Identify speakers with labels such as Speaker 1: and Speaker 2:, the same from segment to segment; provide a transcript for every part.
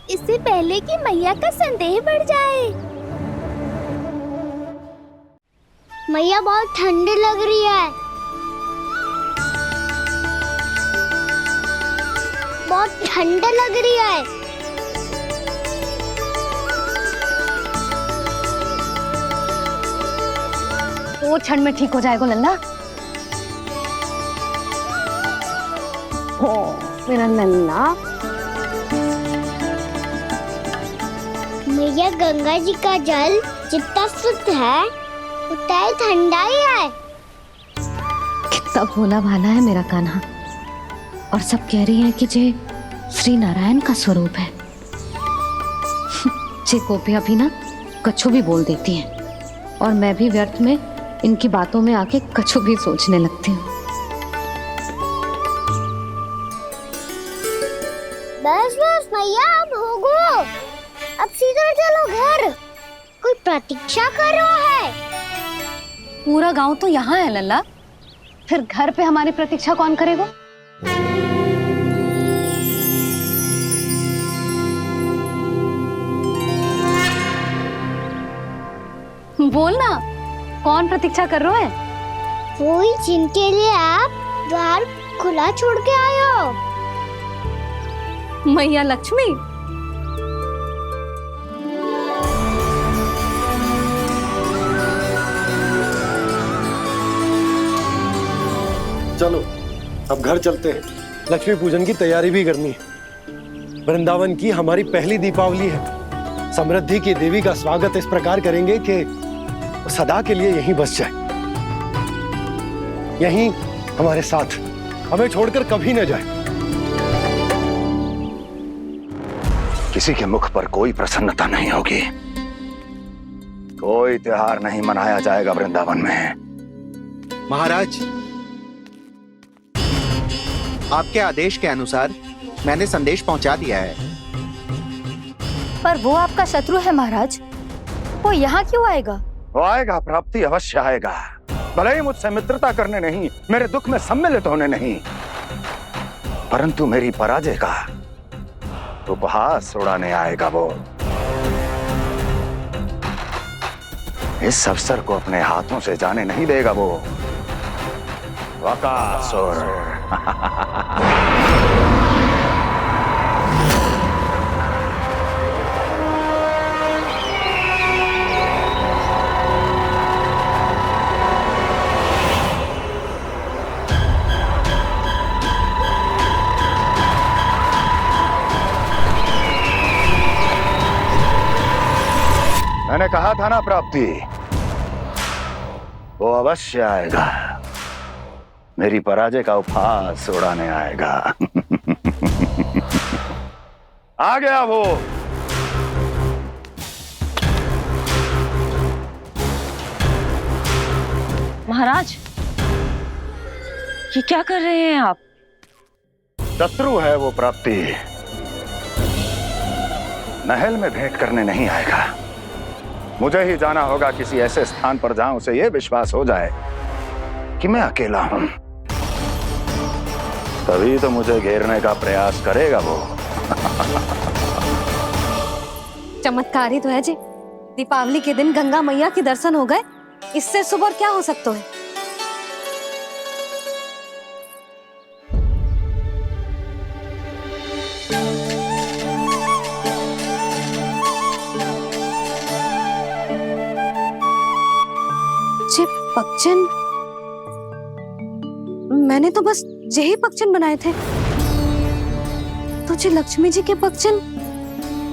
Speaker 1: इससे पहले कि मैया का संदेह बढ़ जाए।
Speaker 2: मैया बहुत ठंडी लग रही है। बहुत ठंड लग रही है।
Speaker 3: वो ठंड में ठीक हो जाएगा लल्ला। ओ मेरा लल्ला।
Speaker 2: मैया गंगा जी का जल जितना शुद्ध है उतना ही ठंडा ही है।
Speaker 3: कितना भोला भाला है मेरा कान्हा। और सब कह रही हैं कि ये श्री नारायण का स्वरूप है। जे गोपियां भी ना कछु भी बोल देती हैं और मैं भी व्यर्थ में इनकी बातों में आके कछु भी सोचने लगती हूँ।
Speaker 2: बस बस मैया अब होगो। अब सीधा चलो घर। कोई प्रतीक्षा कर रहा है।
Speaker 3: पूरा गांव तो यहाँ है लल्ला, फिर घर पे हमारी प्रतीक्षा कौन करेगा? बोल ना, कौन प्रतीक्षा कर रहे हैं?
Speaker 2: वही जिनके लिए आप द्वार खुला छोड़ के आए हो।
Speaker 3: मैया लक्ष्मी।
Speaker 4: चलो अब घर चलते हैं। लक्ष्मी पूजन की तैयारी भी करनी है। वृंदावन की हमारी पहली दीपावली है। समृद्धि की देवी का स्वागत इस प्रकार करेंगे कि सदा के लिए यहीं बस जाए, यहीं हमारे साथ, हमें छोड़कर कभी न जाए।
Speaker 5: किसी के मुख पर कोई प्रसन्नता नहीं होगी। कोई त्योहार नहीं मनाया जाएगा वृंदावन में।
Speaker 6: महाराज, आपके आदेश के अनुसार मैंने संदेश पहुंचा दिया है।
Speaker 3: पर वो आपका शत्रु है महाराज, वो यहाँ क्यों आएगा?
Speaker 5: वो आएगा, प्राप्ति अवश्य आएगा। भले ही मुझसे मित्रता करने नहीं, मेरे दुख में सम्मिलित होने नहीं, परंतु मेरी पराजय का उपहास उड़ाने आएगा वो। इस अवसर को अपने हाथों से जाने नहीं देगा वो। वकासुर। मैंने कहा था ना प्राप्ति, वो अवश्य आएगा। मेरी पराजय का उपहास उड़ाने आएगा। आ गया वो।
Speaker 3: महाराज, ये क्या कर रहे हैं आप?
Speaker 5: शत्रु है वो प्राप्ति। महल में भेंट करने नहीं आएगा। मुझे ही जाना होगा किसी ऐसे स्थान पर जहां उसे यह विश्वास हो जाए कि मैं अकेला हूं। तभी तो मुझे घेरने का प्रयास करेगा वो।
Speaker 3: चमत्कार ही तो है जी। दीपावली के दिन गंगा मैया के दर्शन हो गए, इससे सुपर क्या हो सकता है? जे पक्षन, मैंने तो बस यही पक्षन बनाए थे। तो जे लक्ष्मी जी के पक्षन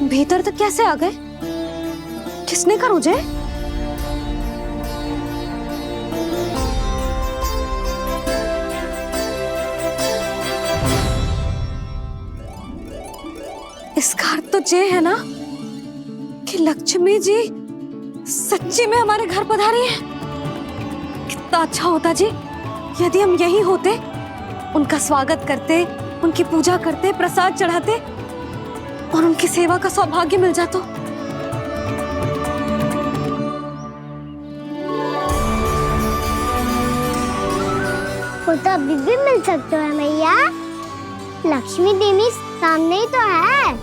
Speaker 3: भीतर तक कैसे आ गए? किसने कहा मुझे? इसका अर्थ तो ये है ना कि लक्ष्मी जी सच्ची में हमारे घर पधारी है। कितना अच्छा होता जी यदि हम यही होते, उनका स्वागत करते, उनकी पूजा करते, प्रसाद चढ़ाते और उनकी सेवा का सौभाग्य मिल जाता।
Speaker 2: वो तो अभी भी मिल सकते हैं मैया। लक्ष्मी देवी सामने ही तो है।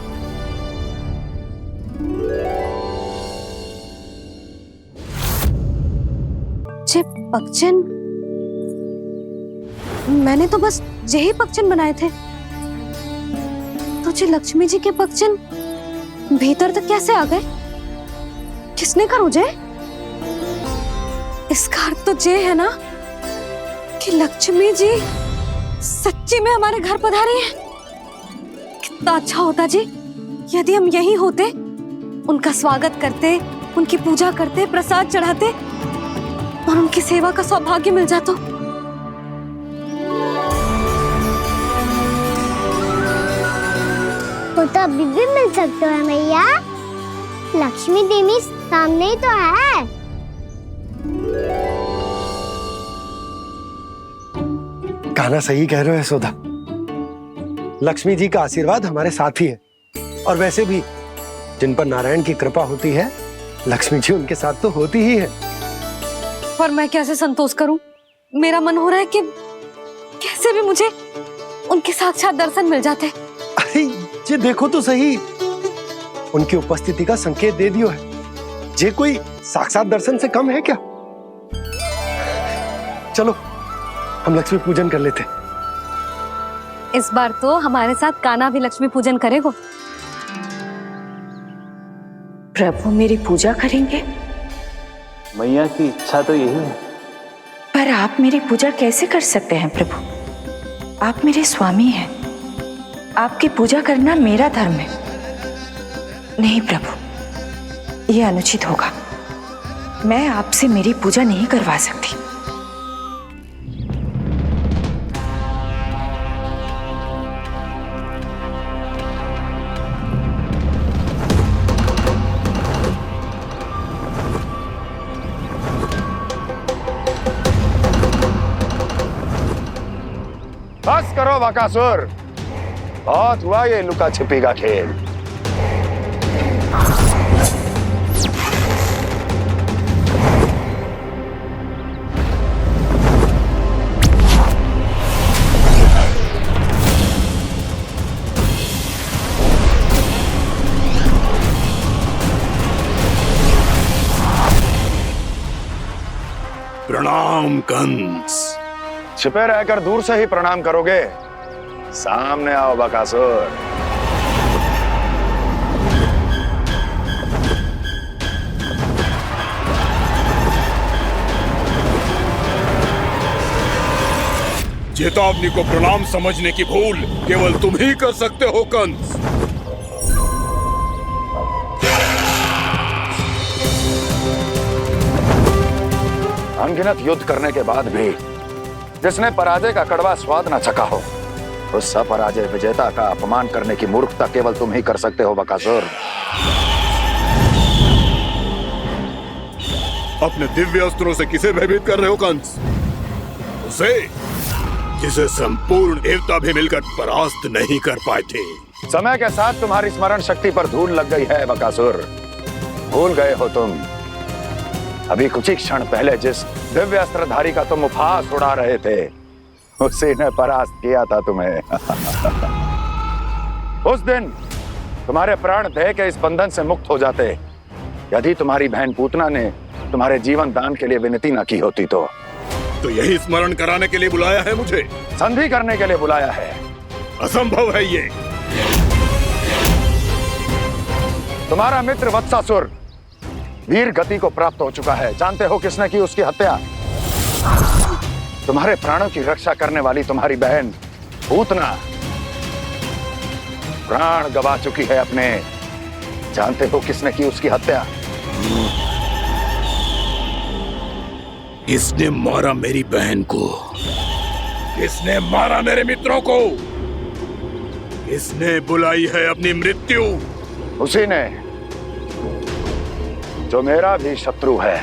Speaker 3: पगचिन? मैंने तो बस यही पगचिन बनाए थे। तुझे लक्ष्मी जी के पगचिन भीतर तक कैसे आ गए? किसने करूं जे? इसका अर्थ तो ये है ना कि लक्ष्मी जी सच्ची में हमारे घर पधारी है। कितना अच्छा होता जी यदि हम यहीं होते, उनका स्वागत करते, उनकी पूजा करते, प्रसाद चढ़ाते और उनकी सेवा का सौभाग्य मिल जाता।
Speaker 2: वो तो अभी भी मिल सकते हैं मैया। लक्ष्मी देवी सामने ही तो है।
Speaker 4: कान्हा सही कह रहे हो यशोदा। लक्ष्मी जी का आशीर्वाद हमारे साथ ही है, और वैसे भी जिन पर नारायण की कृपा होती है, लक्ष्मी जी उनके साथ तो होती ही है।
Speaker 3: पर मैं कैसे संतोष करूं? मेरा मन हो रहा है कि कैसे भी मुझे उनके साक्षात दर्शन मिल जाते।
Speaker 4: अरे ये देखो तो सही, उनकी उपस्थिति का संकेत दे दियो है। ये कोई साक्षात दर्शन से कम है क्या? चलो हम लक्ष्मी पूजन कर लेते।
Speaker 3: इस बार तो हमारे साथ कान्हा भी लक्ष्मी पूजन करेगा।
Speaker 7: प्रभु मेरी पूजा करेंगे?
Speaker 8: मैया की इच्छा तो यही है।
Speaker 7: पर आप मेरी पूजा कैसे कर सकते हैं प्रभु? आप मेरे स्वामी हैं। आपकी पूजा करना मेरा धर्म है। नहीं प्रभु, यह अनुचित होगा। मैं आपसे मेरी पूजा नहीं करवा सकती।
Speaker 5: बस करो बकासुर, बहुत हुआ ये लुका छिपी का खेल।
Speaker 9: प्रणाम कंस।
Speaker 5: छिपे रहकर दूर से ही प्रणाम करोगे? सामने आओ बकासुर।
Speaker 9: चेतावनी को प्रणाम समझने की भूल केवल तुम ही कर सकते हो कंस।
Speaker 5: अनगिनत युद्ध करने के बाद भी जिसने पराजय का कड़वा स्वाद न चखा हो, उस अपराजय विजेता का अपमान करने की मूर्खता केवल तुम ही कर सकते हो बकासुर।
Speaker 9: अपने दिव्य अस्त्रों से किसे भयभीत कर रहे हो कंस? उसे जिसे संपूर्ण देवता भी मिलकर परास्त नहीं कर पाए थे।
Speaker 5: समय के साथ तुम्हारी स्मरण शक्ति पर धूल लग गई है बकासुर। भूल गए हो तुम अभी कुछ ही क्षण पहले जिस दिव्य अस्त्रधारी का तुम उपहास उड़ा रहे थे, उसी ने परास्त किया था तुम्हें। उस दिन तुम्हारे प्राण देह के इस बंधन से मुक्त हो जाते यदि तुम्हारी बहन पूतना ने तुम्हारे जीवन दान के लिए विनती न की होती तो
Speaker 9: यही स्मरण कराने के लिए बुलाया है मुझे?
Speaker 5: संधि करने के लिए बुलाया है।
Speaker 9: असंभव है ये।
Speaker 5: तुम्हारा मित्र वत्सासुर वीर गति को प्राप्त हो चुका है। जानते हो किसने की उसकी हत्या? तुम्हारे प्राणों की रक्षा करने वाली तुम्हारी बहन पूतना प्राण गवा चुकी है अपने। जानते हो किसने की उसकी हत्या?
Speaker 9: किसने मारा मेरी बहन को? किसने मारा मेरे मित्रों को? किसने बुलाई है अपनी मृत्यु?
Speaker 5: उसी ने जो मेरा भी शत्रु है।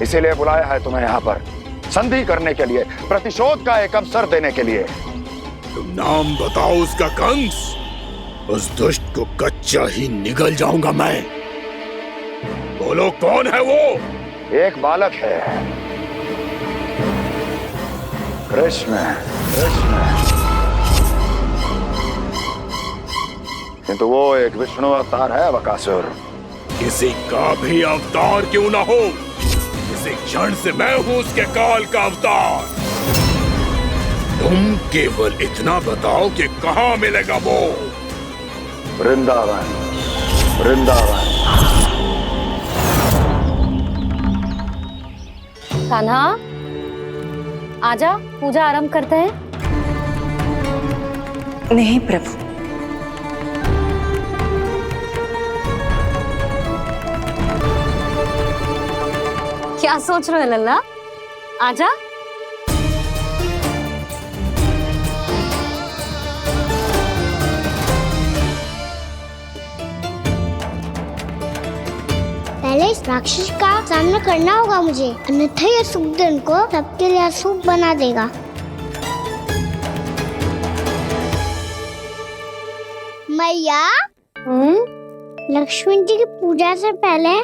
Speaker 5: इसीलिए बुलाया है तुम्हें यहाँ पर संधि करने के लिए, प्रतिशोध का एक अवसर देने के लिए।
Speaker 9: तुम नाम बताओ उसका कंस। उस दुष्ट को कच्चा ही निगल जाऊंगा मैं। बोलो कौन है वो?
Speaker 5: एक बालक है, कृष्ण। किंतु वो एक विष्णु अवतार है बकासुर।
Speaker 9: किसी का भी अवतार क्यों ना हो, इसी क्षण से मैं हूं उसके काल का अवतार। तुम केवल इतना बताओ कि कहां मिलेगा वो।
Speaker 5: वृंदावन, वृंदावन।
Speaker 3: कान्हा, आजा, पूजा आरंभ करते हैं।
Speaker 7: नहीं प्रभु,
Speaker 3: क्या सोच रहे हो लल्ला? आजा।
Speaker 2: पहले इस राक्षस का सामना करना होगा मुझे, अन्यथा ये सुखदन को सबके लिए अशुभ बना देगा। मैया, लक्ष्मी जी की पूजा से पहले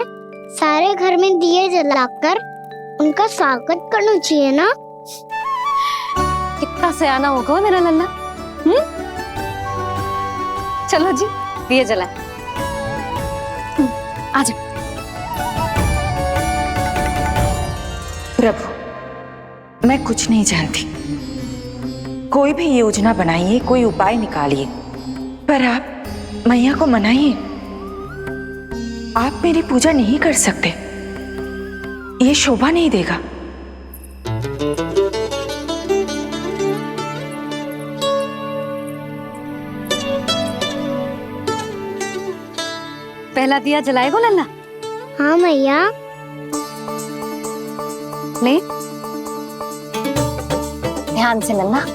Speaker 2: सारे घर में दिए जलाकर उनका स्वागत करना चाहिए ना?
Speaker 3: कितना सयाना होगा मेरा लल्ला। चलो जी, दिए जलाए। आजा।
Speaker 7: प्रभु, मैं कुछ नहीं जानती। कोई भी योजना बनाइए, कोई उपाय निकालिए, पर आप मैया को मनाइए। आप मेरी पूजा नहीं कर सकते, ये शोभा नहीं देगा।
Speaker 3: पहला दिया जलाएगो लल्ला?
Speaker 2: हाँ मैया।
Speaker 3: ले, ध्यान से लल्ला।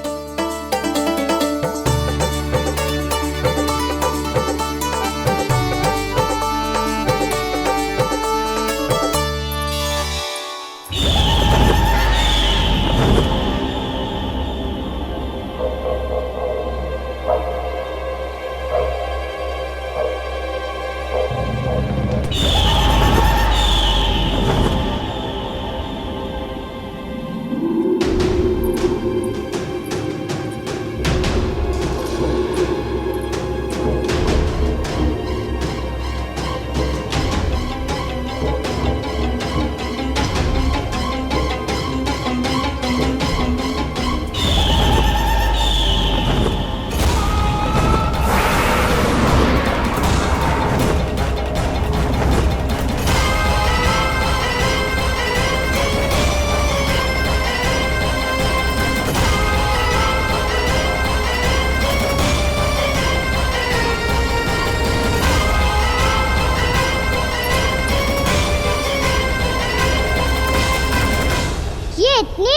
Speaker 2: इतनी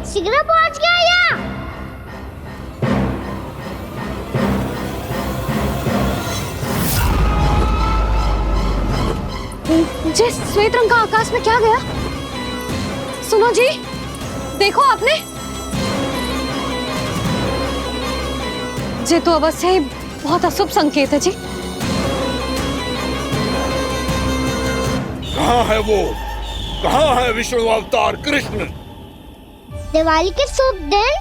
Speaker 2: शीघ्र पहुंच गया यहाँ?
Speaker 3: जिस श्वेत रंग का आकाश में क्या गया? सुनो जी, देखो आपने। ये तो अवश्य ही बहुत अशुभ संकेत है जी।
Speaker 9: कहाँ है वो? कहाँ है विष्णु अवतार कृष्ण?
Speaker 2: दिवाली के शुभ दिन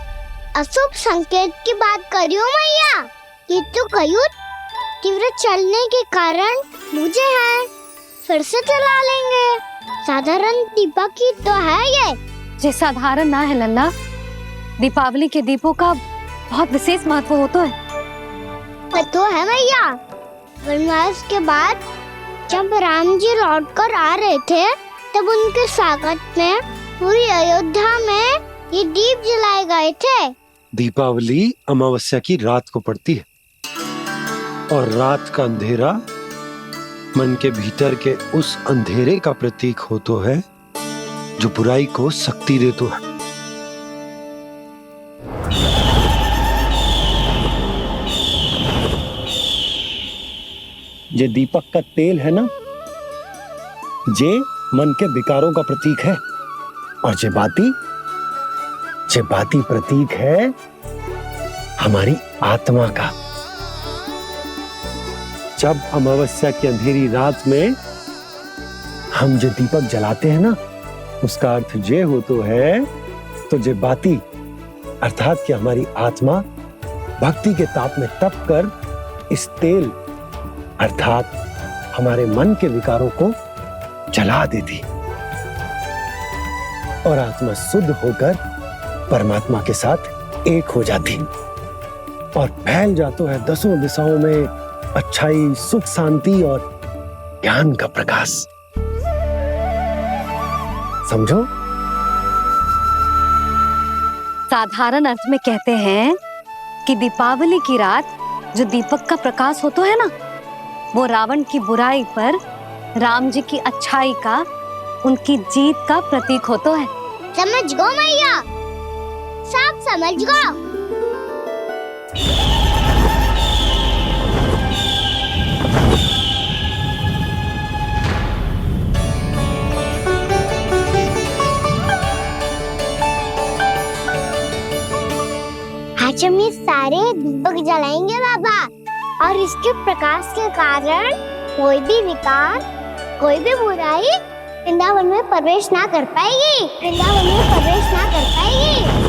Speaker 2: अशुभ संकेत की बात करियो मैया। ये तो कयूत तीव्र चलने के कारण मुझे है, फिर से चला लेंगे। साधारण दीपक ही तो है ये
Speaker 3: साधारण ना है लल्ला। दीपावली के दीपों का बहुत विशेष महत्व होता है।
Speaker 2: तो है मैया। वनवास के बाद जब राम जी लौटकर आ रहे थे, तब उनके स्वागत में पूरी अयोध्या में ये दीप जलाए गए थे।
Speaker 4: दीपावली अमावस्या की रात को पड़ती है और रात का अंधेरा मन के भीतर के उस अंधेरे का प्रतीक होता है जो बुराई को शक्ति देता है। ये दीपक का तेल है ना, जे मन के विकारों का प्रतीक है, और जे बाती प्रतीक है हमारी आत्मा का। जब अमावस्या की अंधेरी रात में हम जो दीपक जलाते हैं ना, उसका अर्थ ये हो तो है, तो जे बाती अर्थात कि हमारी आत्मा भक्ति के ताप में तप कर इस तेल अर्थात हमारे मन के विकारों को जला देती। और आत्मा शुद्ध होकर परमात्मा के साथ एक हो जाती और फैल जाता है दसों दिशाओं में अच्छाई, सुख, शांति और ज्ञान का प्रकाश। समझो?
Speaker 3: साधारण अर्थ में कहते हैं कि दीपावली की रात जो दीपक का प्रकाश होता है ना, वो रावण की बुराई पर राम जी की अच्छाई का, उनकी जीत का प्रतीक होता है।
Speaker 2: समझ गो मैया, सब समझ गो। आज हम ये सारे दीपक जलाएंगे बाबा, और इसके प्रकाश के कारण कोई भी विकार, कोई भी बुराई वृंदावन में प्रवेश ना कर पाएगी, वृंदावन में प्रवेश ना कर पाएगी।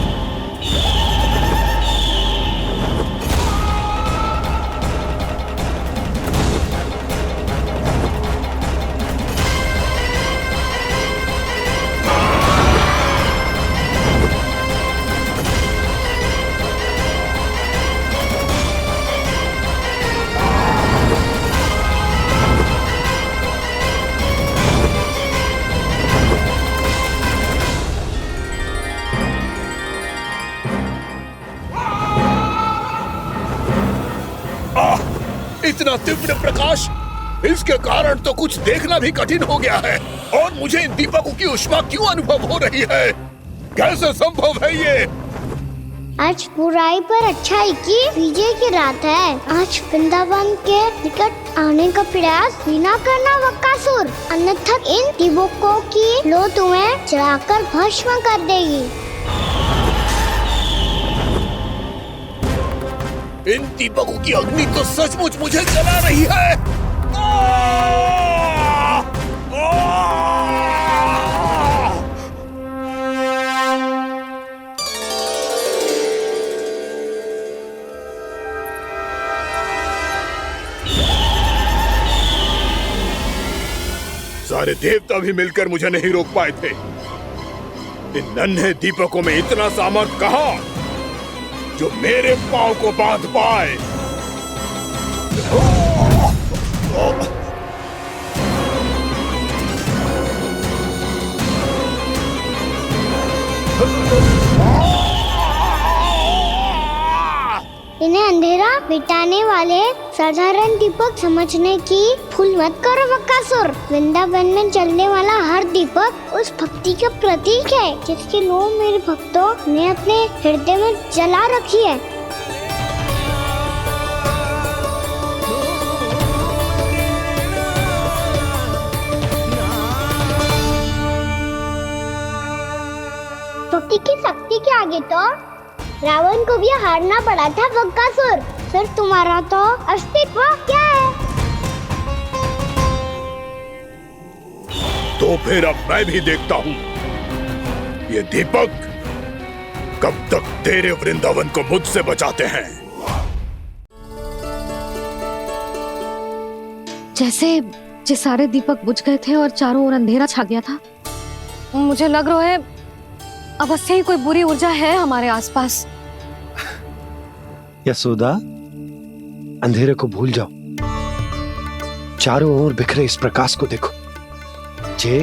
Speaker 9: इतना तीव्र प्रकाश, इसके कारण तो कुछ देखना भी कठिन हो गया है। और मुझे इन दीपकों की ऊष्मा क्यों अनुभव हो रही है? कैसे संभव है ये?
Speaker 2: आज बुराई पर अच्छाई की विजय की रात है। आज वृंदावन के निकट आने का प्रयास बिना करना बकासुर, अन्यथा इन दीपकों की लो तुम्हें जलाकर भस्म कर देगी।
Speaker 9: इन दीपकों की अग्नि तो सचमुच मुझे जला रही है। सारे देवता भी मिलकर मुझे नहीं रोक पाए थे। इन नन्हे दीपकों में इतना सामर्थ कहां जो मेरे पांव को बांध पाए।
Speaker 2: इन्हें अंधेरा मिटाने वाले साधारण दीपक समझने की भूल मत करो बकासुर। वृंदावन में जलने वाला हर दीपक उस भक्ति का प्रतीक है जिसकी लो मेरे भक्तों ने अपने हृदय में जला रखी है। भक्ति की शक्ति के आगे तो रावण को भी हारना पड़ा था बकासुर। फिर तुम्हारा तो अस्तित्व क्या है?
Speaker 9: तो फिर अब मैं भी देखता हूँ ये दीपक कब तक तेरे वृंदावन को मुझसे बचाते हैं।
Speaker 3: जैसे ये सारे दीपक बुझ गए थे और चारों ओर अंधेरा छा गया था, मुझे लग रहा है अवश्य ही कोई बुरी ऊर्जा है हमारे आसपास।
Speaker 4: यशोदा, अंधेरे को भूल जाओ, चारों ओर बिखरे इस प्रकाश को देखो। ये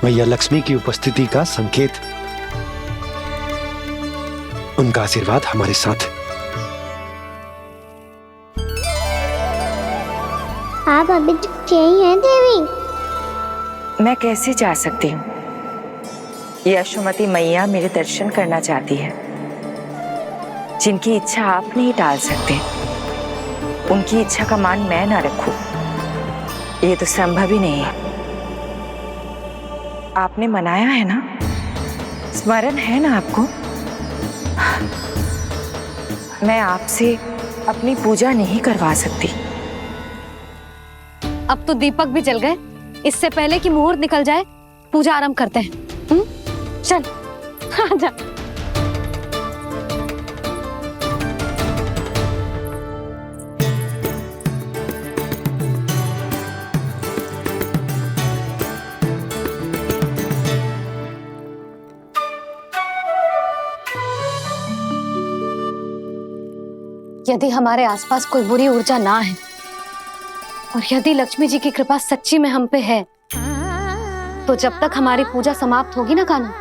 Speaker 4: मैया लक्ष्मी की उपस्थिति का संकेत, उनका आशीर्वाद हमारे साथ।
Speaker 2: आप अभी तक यही हैं देवी?
Speaker 7: मैं कैसे जा सकती हूँ? यशोमती मैया मेरे दर्शन करना चाहती है, जिनकी इच्छा आप नहीं टाल सकते। उनकी इच्छा का मान मैं ना रखूं, ये तो संभव ही नहीं है। आपने मनाया है ना, स्मरण है ना आपको? मैं आपसे अपनी पूजा नहीं करवा सकती।
Speaker 3: अब तो दीपक भी जल गए, इससे पहले कि मुहूर्त निकल जाए पूजा आरंभ करते हैं। चल आजा। यदि हमारे आसपास कोई बुरी ऊर्जा ना है और यदि लक्ष्मी जी की कृपा सच्ची में हम पे है, तो जब तक हमारी पूजा समाप्त होगी ना कान्हा,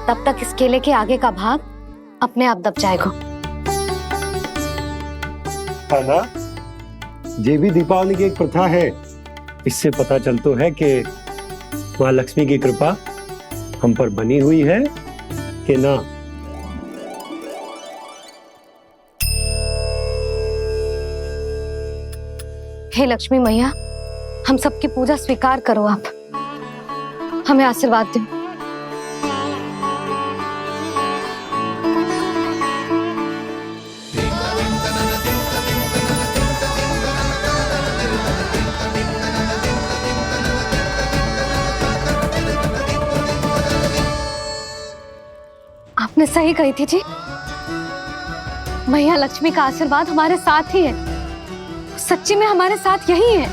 Speaker 3: तब तक इस केले के आगे का भाग अपने आप दब जाएगा।
Speaker 4: कान्हा, ये भी दीपावली की एक प्रथा है। इससे पता चलता है कि माँ लक्ष्मी की कृपा हम पर बनी हुई है कि ना।
Speaker 3: हे लक्ष्मी मैया, हम सबकी पूजा स्वीकार करो, आप हमें आशीर्वाद दो। आपने सही कही थी जी, मैया लक्ष्मी का आशीर्वाद हमारे साथ ही है, सच्ची में हमारे साथ यही है।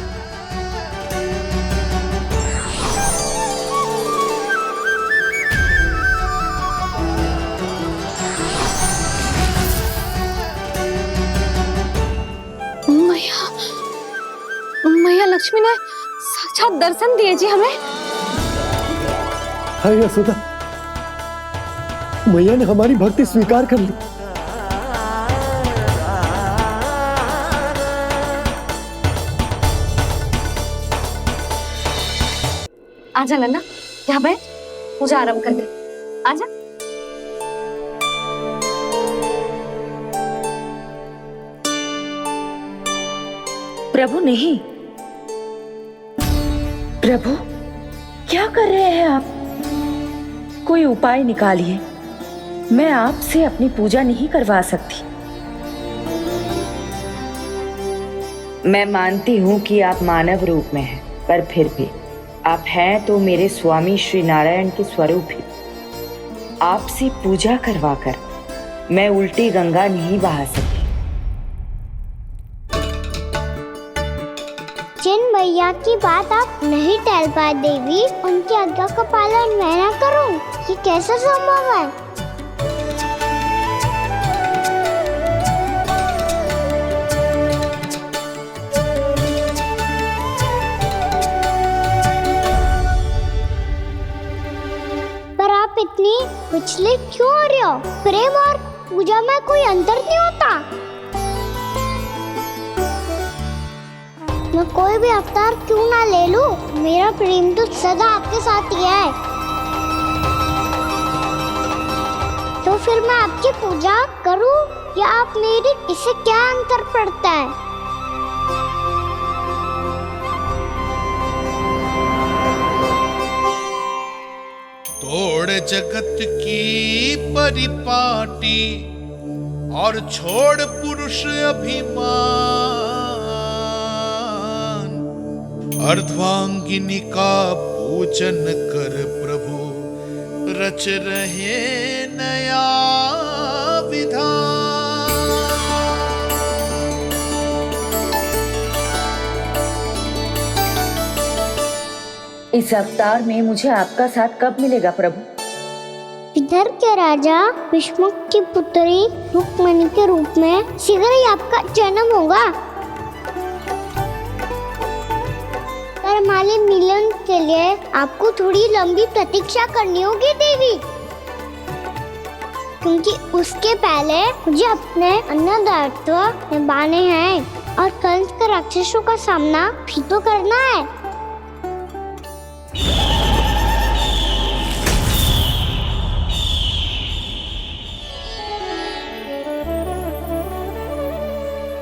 Speaker 3: मैया लक्ष्मी ने साक्षात दर्शन दिए जी हमें।
Speaker 4: हाय यशोदा, मैया ने हमारी भक्ति स्वीकार कर ली।
Speaker 3: आजा नन्ना, यहाँ बैठ, पूजा आरंभ कर दे। आजा।
Speaker 7: प्रभु नहीं, प्रभु क्या कर रहे हैं आप? कोई उपाय निकालिए, मैं आपसे अपनी पूजा नहीं करवा सकती। मैं मानती हूँ कि आप मानव रूप में हैं, पर फिर भी आप हैं तो मेरे स्वामी श्री नारायण के स्वरूप ही। आपसे पूजा करवाकर मैं उल्टी गंगा नहीं बहा सकती।
Speaker 2: जिन मैया की बात आप नहीं टल पाए देवी, उनकी आज्ञा का पालन मैं ना करूं, ये कैसा संभव है? पर आप इतनी विचलित क्यों हो रहे हो? प्रेम और पूजा में कोई अंतर नहीं होता। मैं कोई भी अवतार क्यों ना ले लूं, मेरा प्रेम तो सदा आपके साथ ही है। तो फिर मैं आपकी पूजा करूं या आप मेरी, इससे क्या अंतर पड़ता है?
Speaker 10: तोड़ जगत की परिपाटी और छोड़ पुरुष अभिमान, अर्धांगिनी का पूजन कर प्रभु रच रहे नया विधान।
Speaker 7: इस अवतार में मुझे आपका साथ कब मिलेगा प्रभु?
Speaker 2: विदर्भ के राजा विष्णुक की पुत्री रुक्मणी के रूप में शीघ्र ही आपका जन्म होगा। पर हमारे मिलन के लिए आपको थोड़ी लंबी प्रतीक्षा करनी होगी देवी, क्योंकि उसके पहले मुझे अपने अन्य दायित्व निभाने हैं और कंस के राक्षसों का सामना भी तो करना है।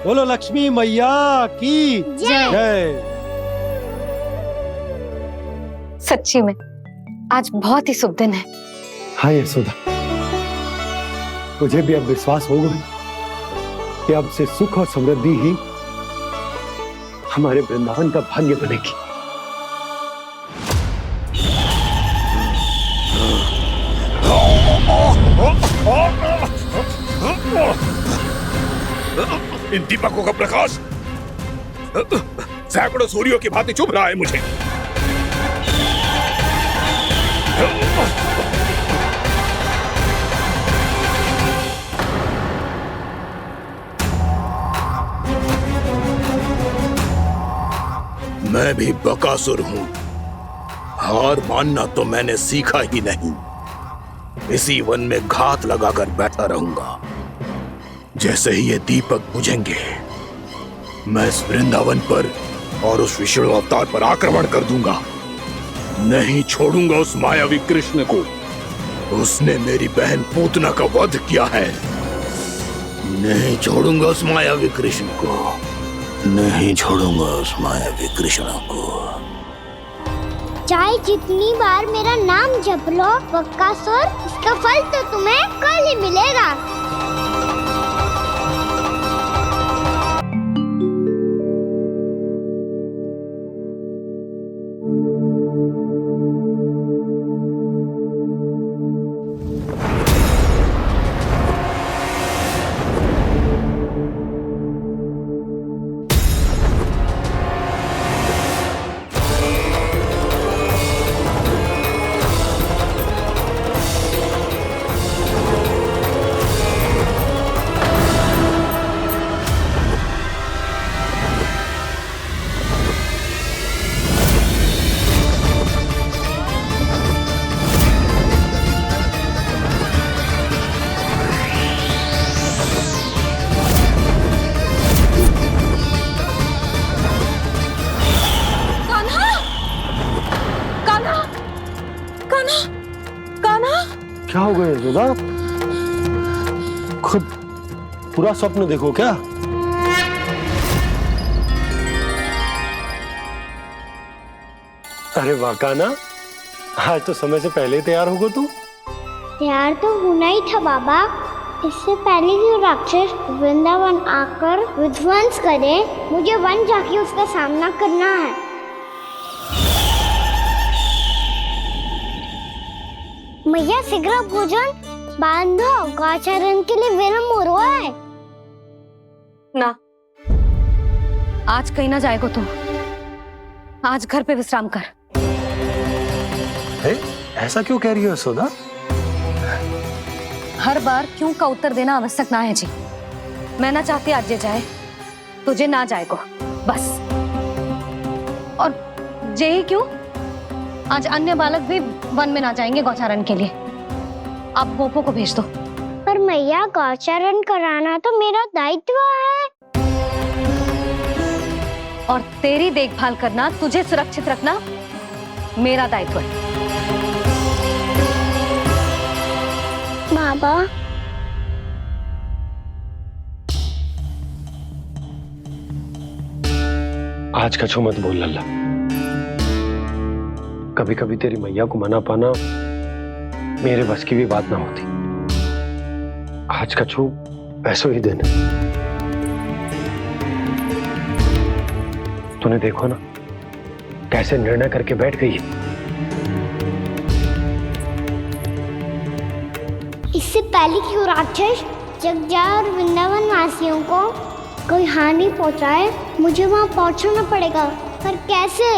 Speaker 4: बोलो लक्ष्मी मैया की जय।
Speaker 3: सच्ची में आज बहुत ही शुभ दिन है।
Speaker 4: हाँ यशोदा, मुझे भी अब विश्वास होगा कि अब से सुख और समृद्धि ही हमारे वृंदावन का भाग्य बनेगी।
Speaker 9: इन दीपकों का प्रकाश सैकड़ों सूर्यों की भांति चुभ रहा है मुझे। मैं भी बकासुर हूं। हार मानना तो मैंने सीखा ही नहीं। इसी वन में घात लगाकर बैठा रहूंगा। जैसे ही ये दीपक बुझेंगे, मैं इस वृंदावन पर और उस विष्णु अवतार पर आक्रमण कर दूंगा। नहीं छोड़ूंगा उस मायावी कृष्ण को। उसने मेरी बहन पूतना का वध किया है। नहीं छोड़ूंगा उस मायावी कृष्ण को। नहीं छोड़ूंगा उस मायावी कृष्ण को।
Speaker 2: चाहे जितनी बार मेरा नाम जप लो बकासुर, इसका फल तो तुम्हें कल ही मिलेगा।
Speaker 4: क्या हो गया यशोदा? खुद पूरा स्वप्न देखो क्या? अरे वाह कान्हा, आज तो समय से पहले ही तैयार होगा तू।
Speaker 2: तैयार तो होना ही था बाबा। इससे पहले कि राक्षस वृंदावन आकर विध्वंस करे, मुझे वन जाके उसका सामना करना है। मैया शीघ्र भोजन बांधो, गौचरण के लिए विलंब हो रहा है।
Speaker 3: ना, आज कहीं ना जाएगा तुम। आज घर पे विश्राम कर।
Speaker 4: ऐसा क्यों कह रही हो यशोदा?
Speaker 3: हर बार क्यों का उत्तर देना आवश्यक ना है जी। मैं ना चाहती आज ये जाए, तुझे ना जाएगा बस। और जे ही क्यों, आज अन्य बालक भी वन में ना जाएंगे गौचारण के लिए। अब पोपो को भेज दो।
Speaker 2: पर मैया गौचरण कराना तो मेरा दायित्व है।
Speaker 3: और तेरी देखभाल करना, तुझे सुरक्षित रखना मेरा दायित्व है।
Speaker 2: बाबा,
Speaker 4: आज कछु मत बोल लल्ला। कभी कभी तेरी मैया को मना पाना मेरे बस की भी बात ना होती। आज कछु ऐसो ही दिन है। तूने देखो ना कैसे निर्णय करके बैठ गई है।
Speaker 2: इससे पहले कि वो राक्षस जगजा और वृंदावन वासियों को कोई हानि पहुंचाए, मुझे वहां पहुंचना पड़ेगा। पर कैसे?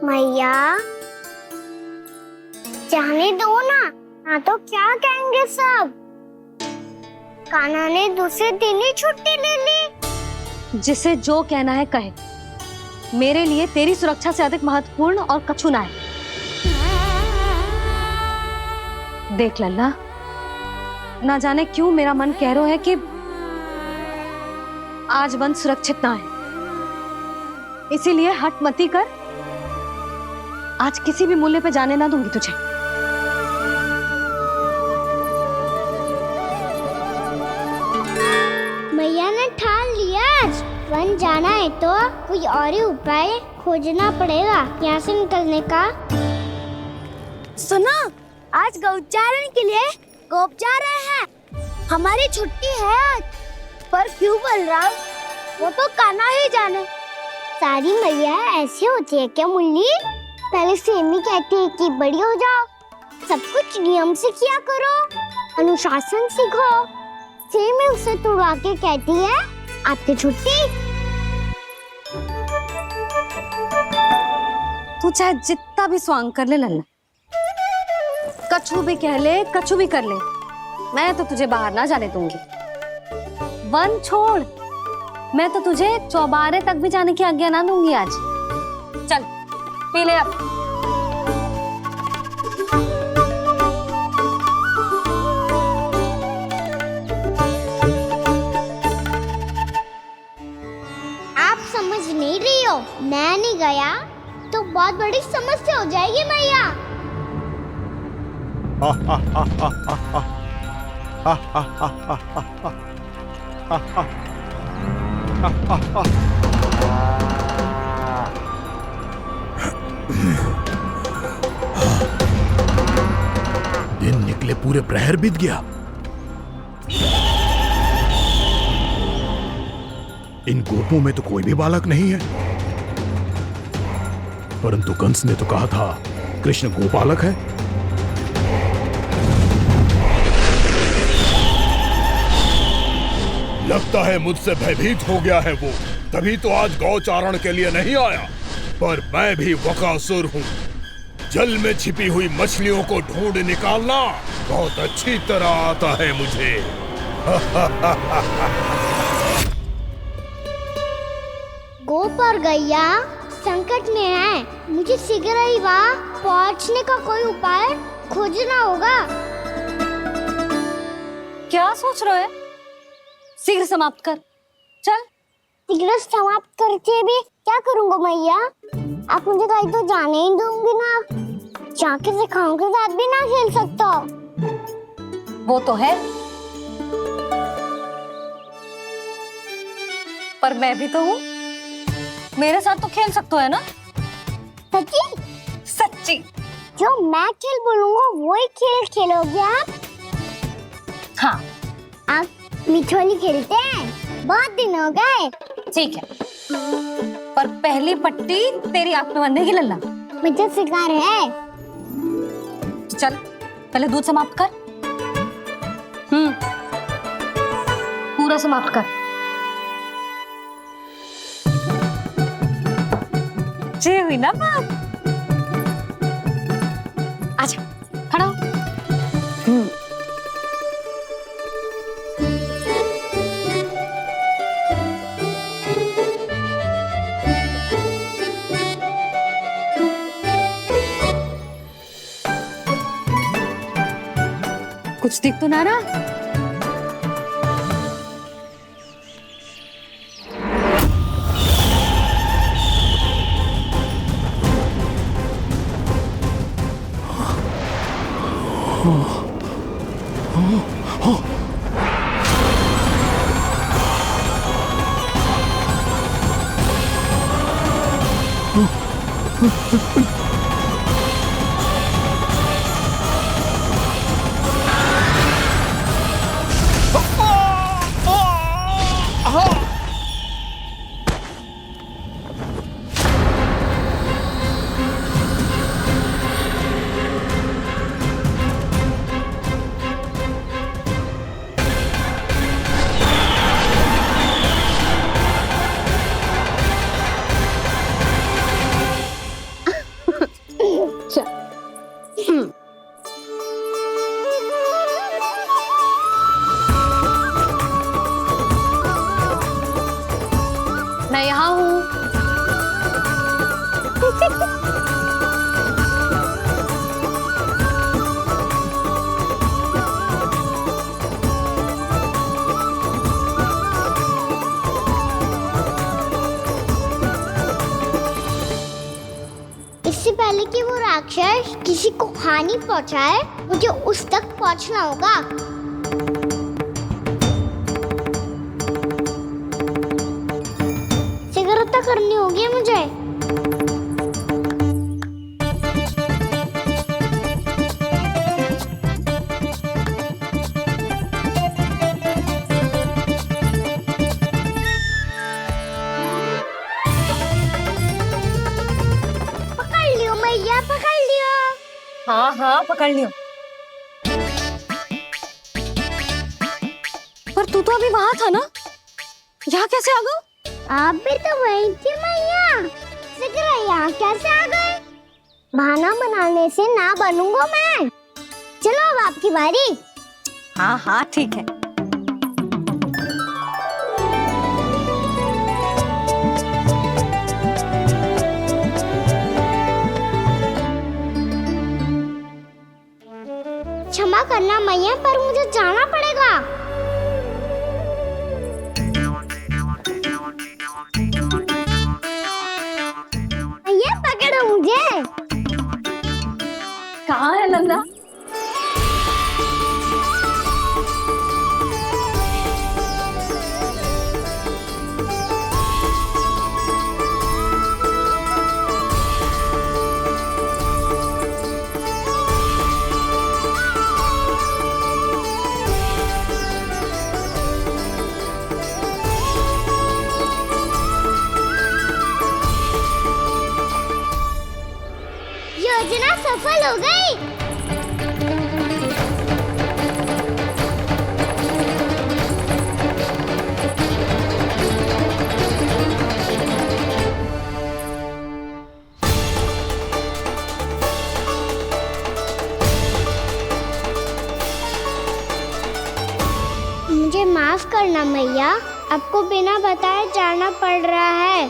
Speaker 2: मैया, जाने दो ना, हाँ तो क्या कहेंगे सब। कान्हा ने दूसरे दिन ही छुट्टी ले ली।
Speaker 3: जिसे जो कहना है कहे। मेरे लिए तेरी सुरक्षा से अधिक महत्वपूर्ण और कछु ना है। देख लल्ला, ना जाने क्यों मेरा मन कह रहा है कि आज वन सुरक्षित ना है। इसीलिए हट मती कर। आज किसी भी मूल्य पे जाने ना दूंगी तुझे।
Speaker 2: मैया ने ठान लिया, वन जाना है तो कोई और ही उपाय खोजना पड़ेगा यहाँ से निकलने का। सुनो, आज गौचारण के लिए गोप जा रहे हैं। हमारी छुट्टी है आज। पर क्यों बलराम, वो तो कान्हा ही जाने। सारी मैया ऐसी होती है क्या मुन्नी? पहले सेमी कहती है कि बड़ी हो जाओ, सब कुछ नियम से किया करो, अनुशासन सीखो। सेमी उसे तुड़वा के कहती है आपकी छुट्टी।
Speaker 3: तू चाहे जितना भी स्वांग कर ले लल्ला, कछु भी कह ले, कछु भी कर ले, मैं तो तुझे बाहर ना जाने दूंगी। वन छोड़, मैं तो तुझे चौबारे तक भी जाने की आज्ञा ना दूंगी आज। चल पी ले अब।
Speaker 2: आप समझ नहीं रही हो, मैं नहीं गया तो बहुत बड़ी समस्या हो जाएगी मैया।
Speaker 9: दिन निकले पूरे प्रहर बीत गया। इन गोपों में तो कोई भी बालक नहीं है, परंतु कंस ने तो कहा था कृष्ण गोपालक है। लगता है मुझसे भयभीत हो गया है वो, तभी तो आज गौचारण के लिए नहीं आया। पर मैं भी बकासुर हूँ, जल में छिपी हुई मछलियों को ढूंढ निकालना बहुत अच्छी तरह आता है मुझे।
Speaker 2: गोप और गैया संकट में है, मुझे शीघ्र ही वहाँ पहुँचने का कोई उपाय खोजना होगा।
Speaker 3: क्या सोच रहे हो? शीघ्र समाप्त कर, चल।
Speaker 2: शीघ्र समाप्त करके भी क्या करूँगा मैया? आप मुझे कहीं तो जाने ही दूंगी ना, जाके सिखाओं के साथ भी ना खेल सकता।
Speaker 3: वो तो है, पर मैं भी तो हूँ, मेरे साथ तो खेल सकते हो है ना?
Speaker 2: सच्ची?
Speaker 3: सच्ची।
Speaker 2: जो मैं खेल बोलूँगा वही खेल खेलोगे आप?
Speaker 3: हाँ।
Speaker 2: आप मिठोली खेलते हैं? बहुत दिन हो गए।
Speaker 3: ठीक है, पर पहली पट्टी तेरी आंख में बनने की लल्ला।
Speaker 2: मुझे शिकार है।
Speaker 3: चल पहले दूध समाप्त कर। पूरा समाप्त कर। जे हुई ना बात। आजा, खड़ा हो। कुछ दिख तो ना रहा? मैं यहाँ हूँ।
Speaker 2: इससे पहले कि वो राक्षस किसी को हानि पहुंचाए, मुझे उस तक पहुंचना होगा। शीघ्रता करनी होगी मुझे। पकड़ लियो मैया, पकड़ लियो।
Speaker 3: हाँ हाँ पकड़ लियो। पर तू तो अभी वहां था ना, यहाँ कैसे आ गया?
Speaker 2: आप भी तो वही थी मैया, शीघ्र यहाँ कैसे आ गए? बहाना बनाने से ना बनूंगा मैं। चलो अब आपकी बारी।
Speaker 3: हाँ हाँ ठीक है।
Speaker 2: क्षमा करना मैया, पर मुझे जाना पड़ेगा। मैया पकड़ो मुझे।
Speaker 3: कहाँ है नंदा?
Speaker 2: योजना सफल हो गई। मुझे माफ करना मैया, आपको बिना बताए जाना पड़ रहा है।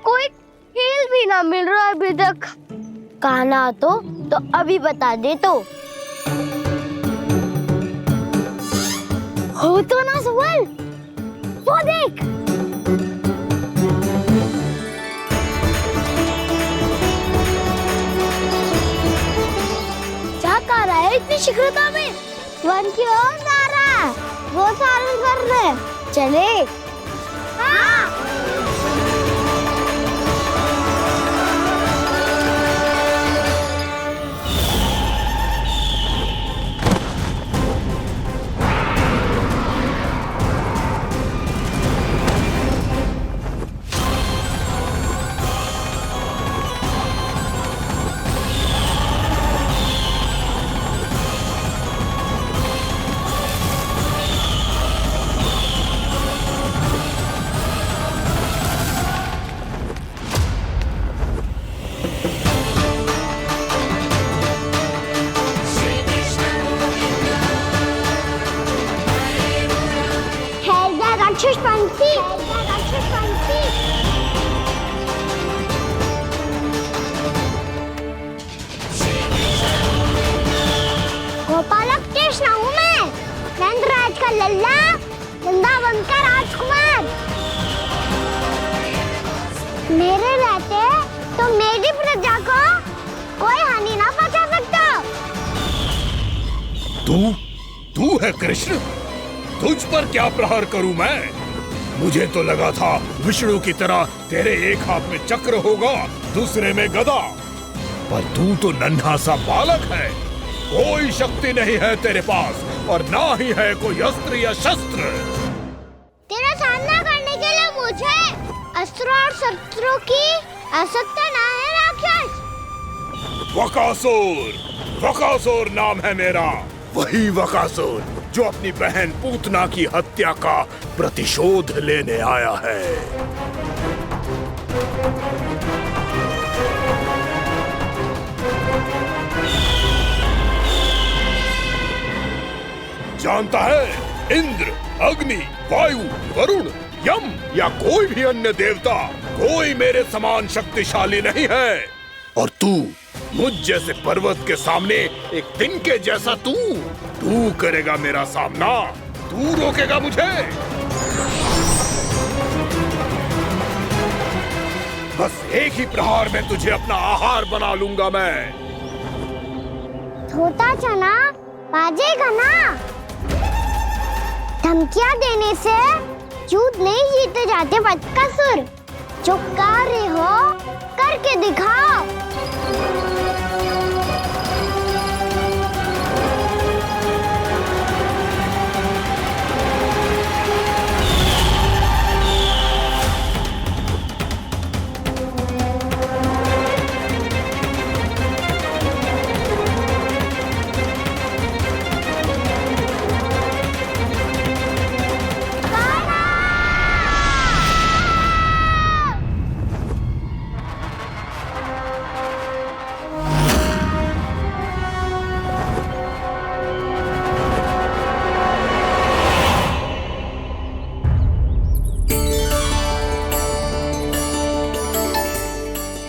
Speaker 2: कोई खेल भी ना मिल रहा अभी तक। कहना तो अभी बता दे तो। हो तो ना सवाल, वो देख। क्या कर रहा है इतनी शीघ्रता में? वन की ओर जा रहा है, वो सारे कर रहे। चले। हाँ। राक्षस पंक्ति। गोपालक कृष्ण हूँ मैं, नंदराज का लल्ला, वृंदावन का राजकुमार। मेरे रहते तो मेरी प्रजा को कोई हानि ना पहुंचा सकता।
Speaker 9: तू है कृष्ण? तुझ पर क्या प्रहार करूं मैं? मुझे तो लगा था विष्णु की तरह तेरे एक हाथ में चक्र होगा, दूसरे में गदा, पर तू तो नन्हा सा बालक है। कोई शक्ति नहीं है तेरे पास और ना ही है कोई अस्त्र या शस्त्र।
Speaker 2: तेरा सामना करने के लिए मुझे अस्त्र और शस्त्रों की आवश्यकता ना है राक्षस।
Speaker 9: वकासुर नाम है मेरा, वही वकासुर जो अपनी बहन पूतना की हत्या का प्रतिशोध लेने आया है। जानता है, इंद्र, अग्नि, वायु, वरुण, यम या कोई भी अन्य देवता कोई मेरे समान शक्तिशाली नहीं है। और तू मुझ जैसे पर्वत के सामने एक तिनके जैसा तू करेगा मेरा सामना? तू रोकेगा मुझे? बस एक ही प्रहार में तुझे अपना आहार बना लूंगा मैं।
Speaker 2: छोटा चना बाजेगा ना। धमकियां देने से युद्ध नहीं जीते जाते बदकसूर। जो कार्य हो करके दिखाओ।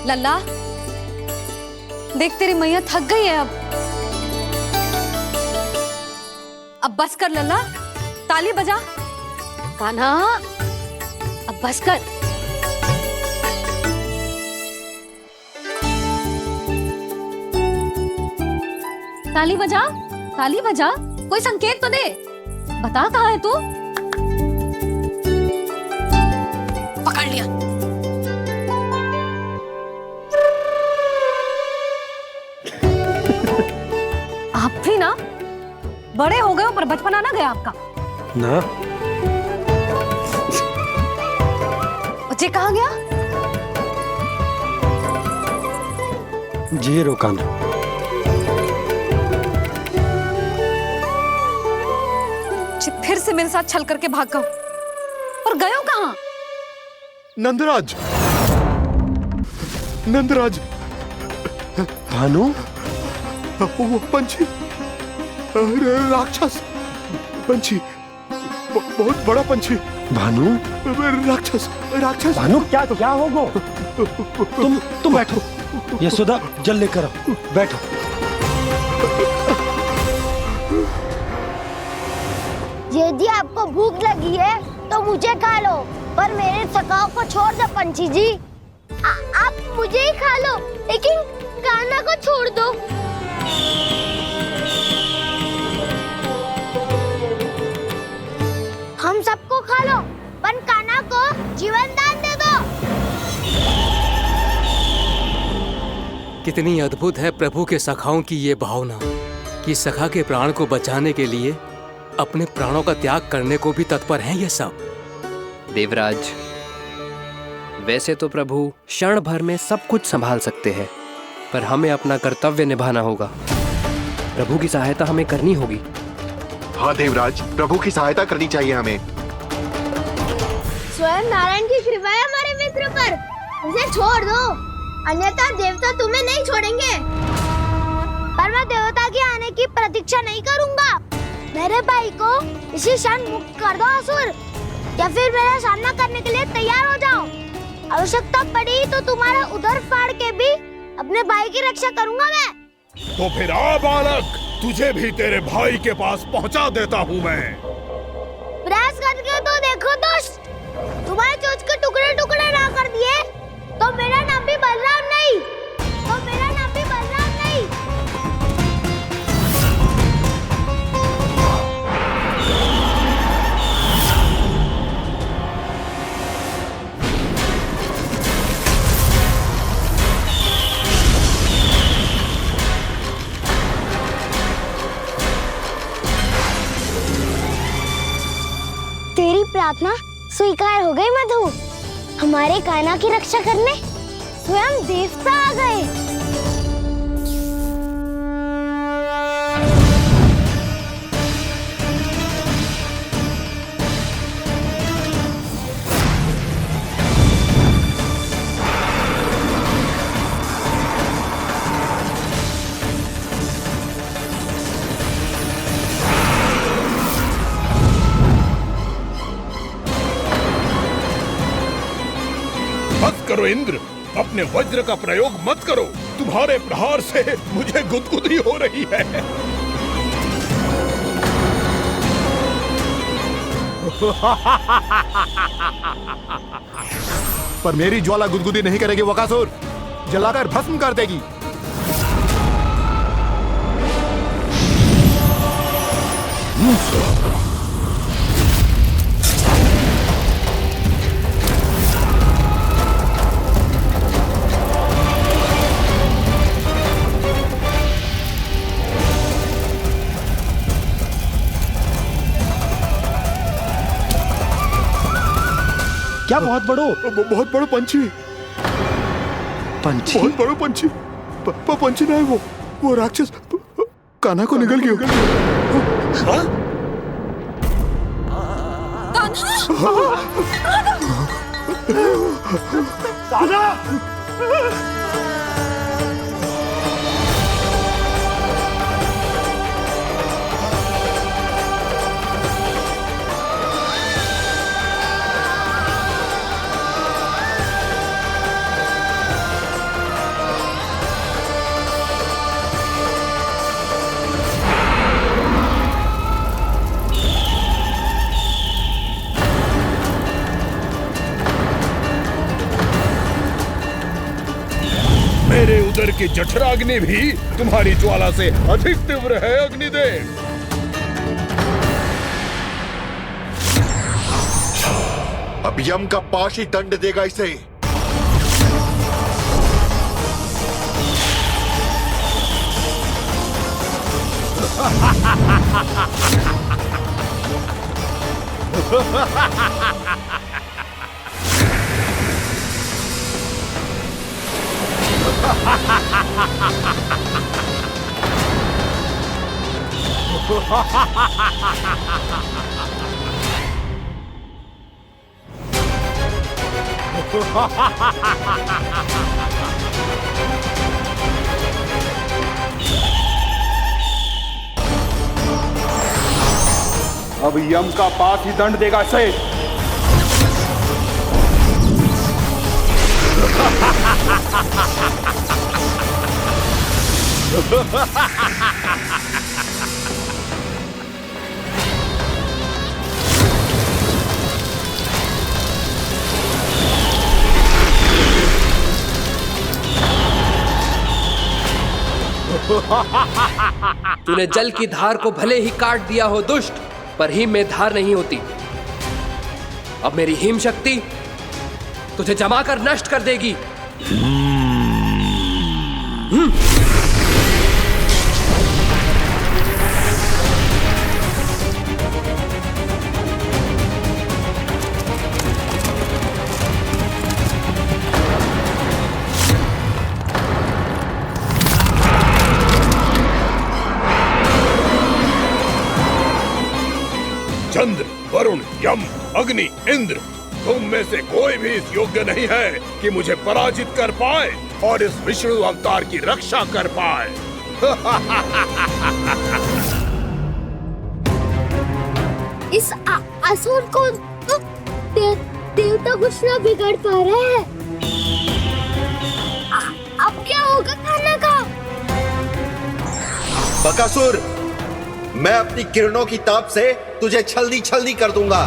Speaker 3: लल्ला, देख तेरी मैया थक गई है अब बस कर लल्ला, ताली बजा। कान्हा, अब बस कर। ताली बजा, ताली बजा, कोई संकेत तो दे, बता कहाँ है तू? पकड़ लिया। आप भी ना बड़े हो गए हो पर बचपना ना गया आपका
Speaker 4: ना।
Speaker 3: बच्चे कहाँ गया?
Speaker 4: जी रोकान।
Speaker 3: फिर से मेरे साथ छल करके भाग गए और गए हो कहाँ?
Speaker 9: नंदराज, नंदराज।
Speaker 4: भानु,
Speaker 9: वो पंछी, राक्षस पंछी, बहुत बड़ा पंछी।
Speaker 4: भानु,
Speaker 9: राक्षस, राक्षस।
Speaker 4: भानु क्या होगा? तुम बैठो, यशोदा जल लेकर आओ, बैठो।
Speaker 2: यदि आपको भूख लगी है तो मुझे खा लो, पर मेरे थकाव को छोड़ दो पंछी जी। आप मुझे ही खा लो, लेकिन कान्हा को छोड़ दो। हम सबको खा लो, पर कान्हा को जीवन दान दे दो।
Speaker 11: कितनी अद्भुत है प्रभु के सखाओं की ये भावना कि सखा के प्राण को बचाने के लिए अपने प्राणों का त्याग करने को भी तत्पर हैं ये सब।
Speaker 12: देवराज, वैसे तो प्रभु क्षण भर में सब कुछ संभाल सकते हैं, पर हमें अपना कर्तव्य निभाना होगा। प्रभु की सहायता हमें करनी होगी।
Speaker 6: हाँ देवराज, प्रभु की सहायता करनी चाहिए हमें।
Speaker 2: स्वयं नारायण की कृपा है हमारे मित्र पर, उसे छोड़ दो, अन्यथा देवता तुम्हें नहीं छोड़ेंगे। पर मैं देवता के आने की प्रतीक्षा नहीं करूंगा। मेरे भाई को इसी क्षण मुक्त कर दो असुर, या फिर मेरा सामना करने के लिए तैयार हो जाओ। आवश्यकता पड़ी तो तुम्हारा उधर फाड़ के भी अपने भाई की रक्षा करूंगा मैं।
Speaker 9: तो फिर आ बालक, तुझे भी तेरे भाई के पास पहुंचा देता हूँ मैं।
Speaker 2: प्रयास करके तो देखो दोस्त, तुम्हारे चोंच के टुकड़े टुकड़े ना कर दिए तो मेरा नाम भी बलराम नहीं, तो मेरा नाम भी बलराम नहीं। तेरी प्रार्थना स्वीकार हो गई मधु। हमारे कान्हा की रक्षा करने स्वयं देवता आ गए।
Speaker 9: बस करो इंद्र, अपने वज्र का प्रयोग मत करो। तुम्हारे प्रहार से मुझे गुदगुदी हो रही है।
Speaker 5: पर मेरी ज्वाला गुदगुदी नहीं करेगी वकासुर, जलाकर भस्म कर देगी।
Speaker 4: क्या बहुत
Speaker 9: बहुत बड़ो पंछी,
Speaker 4: पंछी?
Speaker 9: बहुत बड़ो पंछी। पंछी ना है वो राक्षस कान्हा को निगल गया। हाँ?
Speaker 4: कान्हा!
Speaker 9: मेरे उदर की जठराग्नि भी तुम्हारी ज्वाला से अधिक तीव्र है अग्निदेव।
Speaker 13: अब यम का पाश ही दंड देगा इसे। अब यम का पास ही दंड देगा इसे।
Speaker 12: तूने जल की धार को भले ही काट दिया हो दुष्ट, पर हिम में धार नहीं होती। अब मेरी हिम शक्ति तुझे जमाकर नष्ट कर देगी।
Speaker 9: चंद्र, वरुण, यम, अग्नि, इंद्र, तुम में से कोई भी इस योग्य नहीं है कि मुझे पराजित कर पाए और इस विष्णु अवतार की रक्षा कर पाए।
Speaker 2: इस असुर को देवता कुछ ना बिगाड़ पा रहे हैं। अब क्या होगा खाना का?
Speaker 6: बकासुर, मैं अपनी किरणों की ताप से तुझे छलनी छलनी कर दूंगा।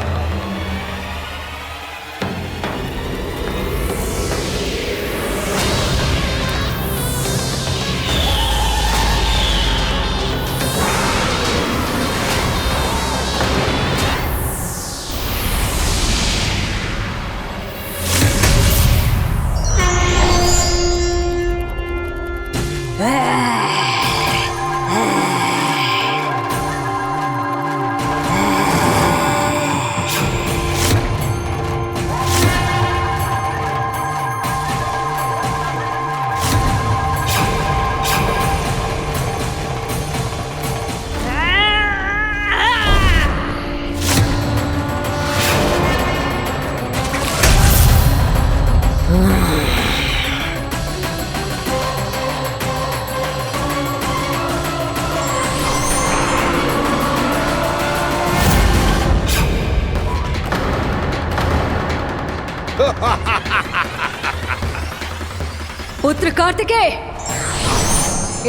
Speaker 3: पुत्र कार्तिकेय,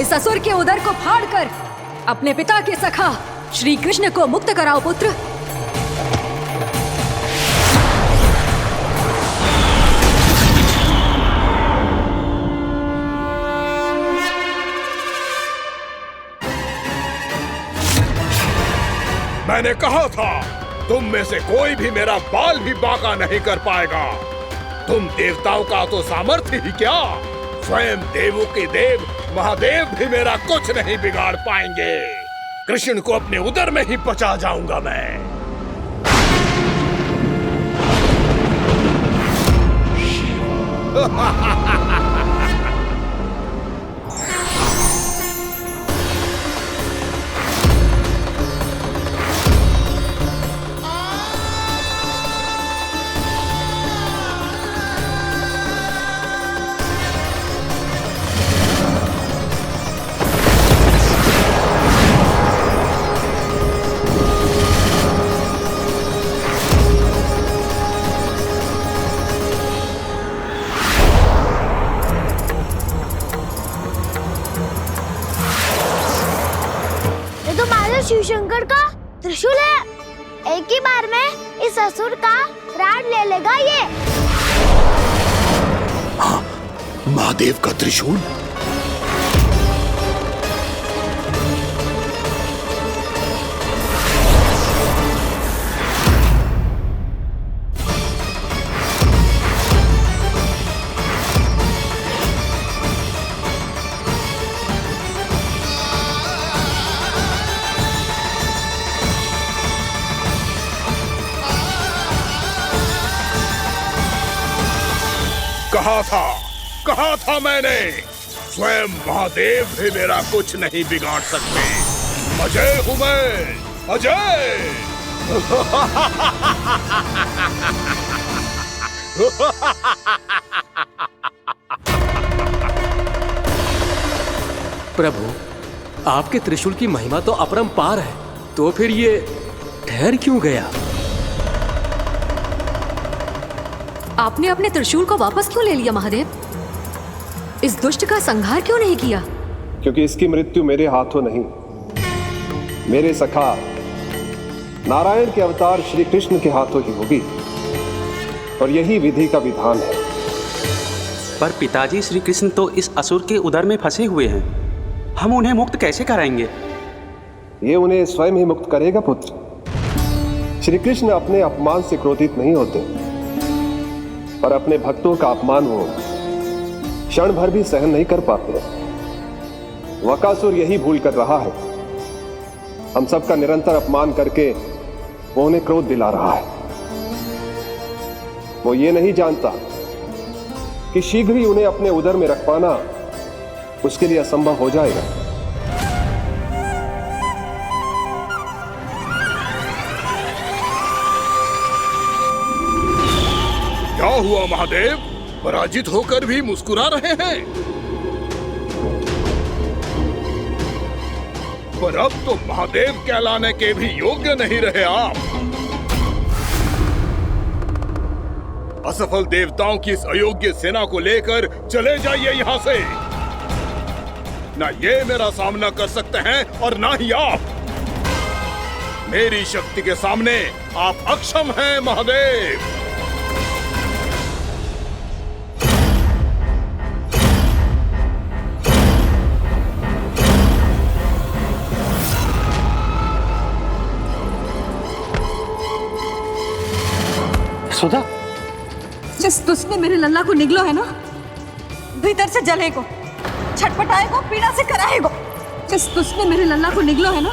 Speaker 3: इस असुर के उदर को फाड़कर अपने पिता के सखा श्री कृष्ण को मुक्त कराओ पुत्र।
Speaker 9: मैंने कहा था, तुम में से कोई भी मेरा बाल भी बांका नहीं कर पाएगा। तुम देवताओं का तो सामर्थ्य ही क्या, स्वयं देवों के देव महादेव भी मेरा कुछ नहीं बिगाड़ पाएंगे। कृष्ण को अपने उदर में ही पचा जाऊंगा मैं।
Speaker 2: शिव शंकर का त्रिशूल है। एक ही बार में इस असुर का प्राण ले लेगा ये।
Speaker 9: महादेव का त्रिशूल? कहा था मैंने, स्वयं महादेव भी मेरा कुछ नहीं बिगाड़ सकते। अजय हूं मैं, अजय।
Speaker 11: प्रभु, आपके त्रिशूल की महिमा तो अपरंपार है, तो फिर ये ठहर क्यों गया?
Speaker 3: आपने अपने त्रिशूल को वापस क्यों ले लिया महादेव? इस दुष्ट का संहार क्यों नहीं किया?
Speaker 14: क्योंकि इसकी मृत्यु मेरे हाथों नहीं, मेरे सखा नारायण के अवतार श्री कृष्ण के हाथों ही होगी, और यही विधि का विधान है।
Speaker 15: पर पिताजी, श्री कृष्ण तो इस असुर के उदर में फंसे हुए हैं, हम उन्हें मुक्त कैसे कराएंगे?
Speaker 14: ये उन्हें स्वयं ही मुक्त करेगा पुत्र। श्री कृष्ण अपने अपमान से क्रोधित नहीं होते, पर अपने भक्तों का अपमान वो क्षण भर भी सहन नहीं कर पाते। वकासुर यही भूल कर रहा है, हम सबका निरंतर अपमान करके वो उन्हें क्रोध दिला रहा है। वो ये नहीं जानता कि शीघ्र ही उन्हें अपने उदर में रख पाना उसके लिए असंभव हो जाएगा।
Speaker 9: क्या हुआ महादेव? पराजित होकर भी मुस्कुरा रहे हैं। पर अब तो महादेव कहलाने के भी योग्य नहीं रहे आप। असफल देवताओं की इस अयोग्य सेना को लेकर चले जाइए यहाँ से। ना ये मेरा सामना कर सकते हैं और ना ही आप। मेरी शक्ति के सामने आप अक्षम हैं महादेव।
Speaker 15: सुधा,
Speaker 3: जिस दुष्ट ने मेरे लल्ला को निगलो है ना, भीतर से जलेगो, छटपटाएगो, पीड़ा से कराएगो। जिस दुष्ट ने मेरे लल्ला को निगलो है ना,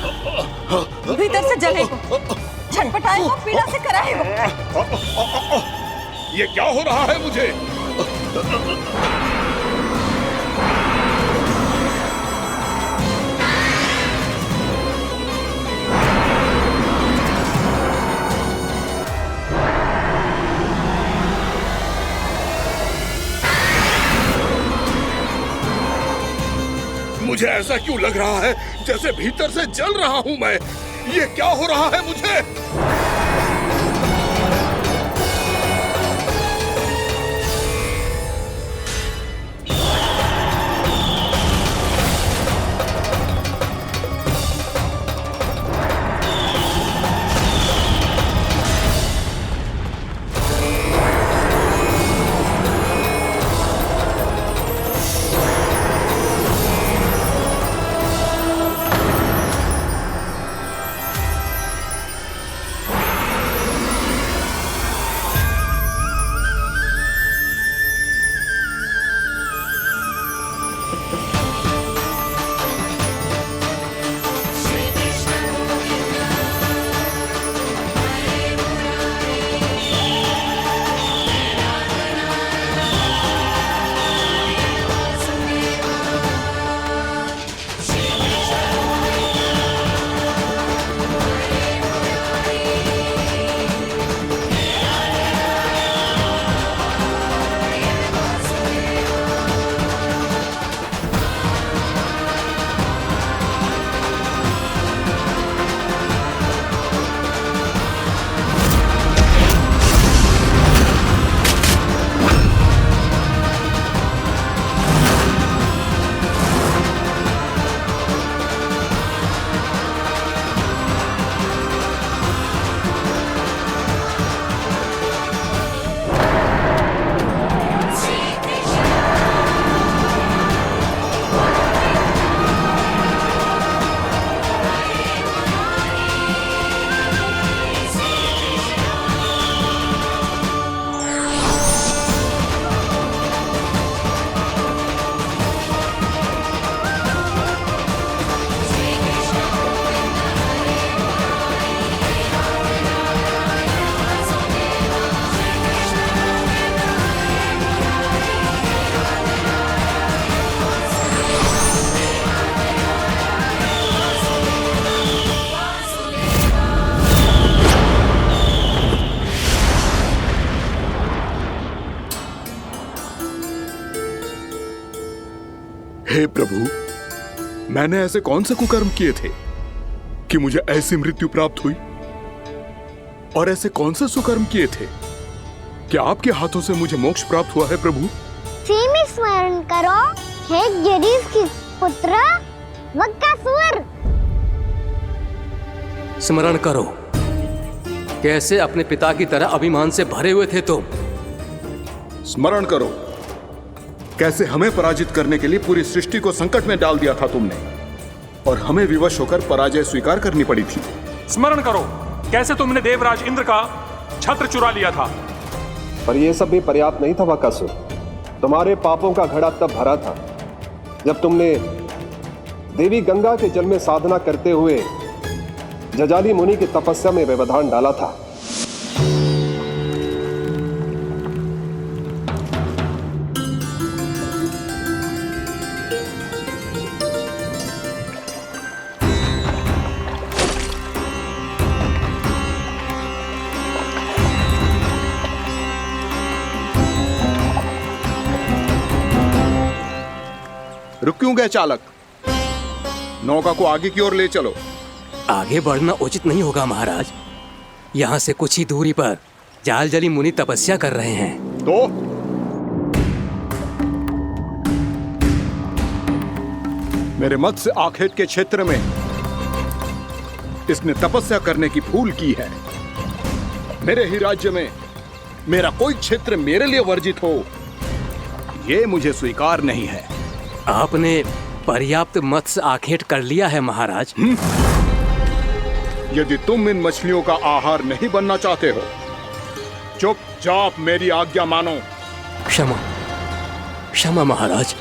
Speaker 3: भीतर से जलेगो, छटपटाएगो, पीड़ा से कराएगो।
Speaker 9: ये क्या हो रहा है मुझे? मुझे ऐसा क्यों लग रहा है जैसे भीतर से जल रहा हूं मैं? ये क्या हो रहा है मुझे? हे प्रभु, मैंने ऐसे कौन से कुकर्म किए थे कि मुझे ऐसी मृत्यु प्राप्त हुई? और ऐसे कौन से सुकर्म किए थे कि आपके हाथों से मुझे मोक्ष प्राप्त हुआ है प्रभु?
Speaker 2: में स्मरण करो, हे जरीस की पुत्र वक्कासुर।
Speaker 11: स्मरण करो, कैसे अपने पिता की तरह अभिमान से भरे हुए थे तुम।
Speaker 9: स्मरण करो, कैसे हमें पराजित करने के लिए पूरी सृष्टि को संकट में डाल दिया था तुमने, और हमें विवश होकर पराजय स्वीकार करनी पड़ी थी।
Speaker 16: स्मरण करो, कैसे तुमने देवराज इंद्र का छत्र चुरा लिया था।
Speaker 14: पर यह सब भी पर्याप्त नहीं था वक्कासुर। तुम्हारे पापों का घड़ा तब भरा था जब तुमने देवी गंगा के जल में साधना करते हुए जजाली मुनि की तपस्या में व्यवधान डाला था।
Speaker 9: रुक क्यों गए चालक? नौका को आगे की ओर ले चलो।
Speaker 11: आगे बढ़ना उचित नहीं होगा महाराज। यहाँ से कुछ ही दूरी पर जालजली मुनि तपस्या कर रहे हैं।
Speaker 9: तो मेरे मत्स्य आखेट के क्षेत्र में इसने तपस्या करने की भूल की है। मेरे ही राज्य में मेरा कोई क्षेत्र मेरे लिए वर्जित हो, यह मुझे स्वीकार नहीं है।
Speaker 11: आपने पर्याप्त मत्स्य आखेट कर लिया है महाराज।
Speaker 9: यदि तुम इन मछलियों का आहार नहीं बनना चाहते हो, चुपचाप मेरी आज्ञा मानो।
Speaker 11: क्षमा, क्षमा महाराज।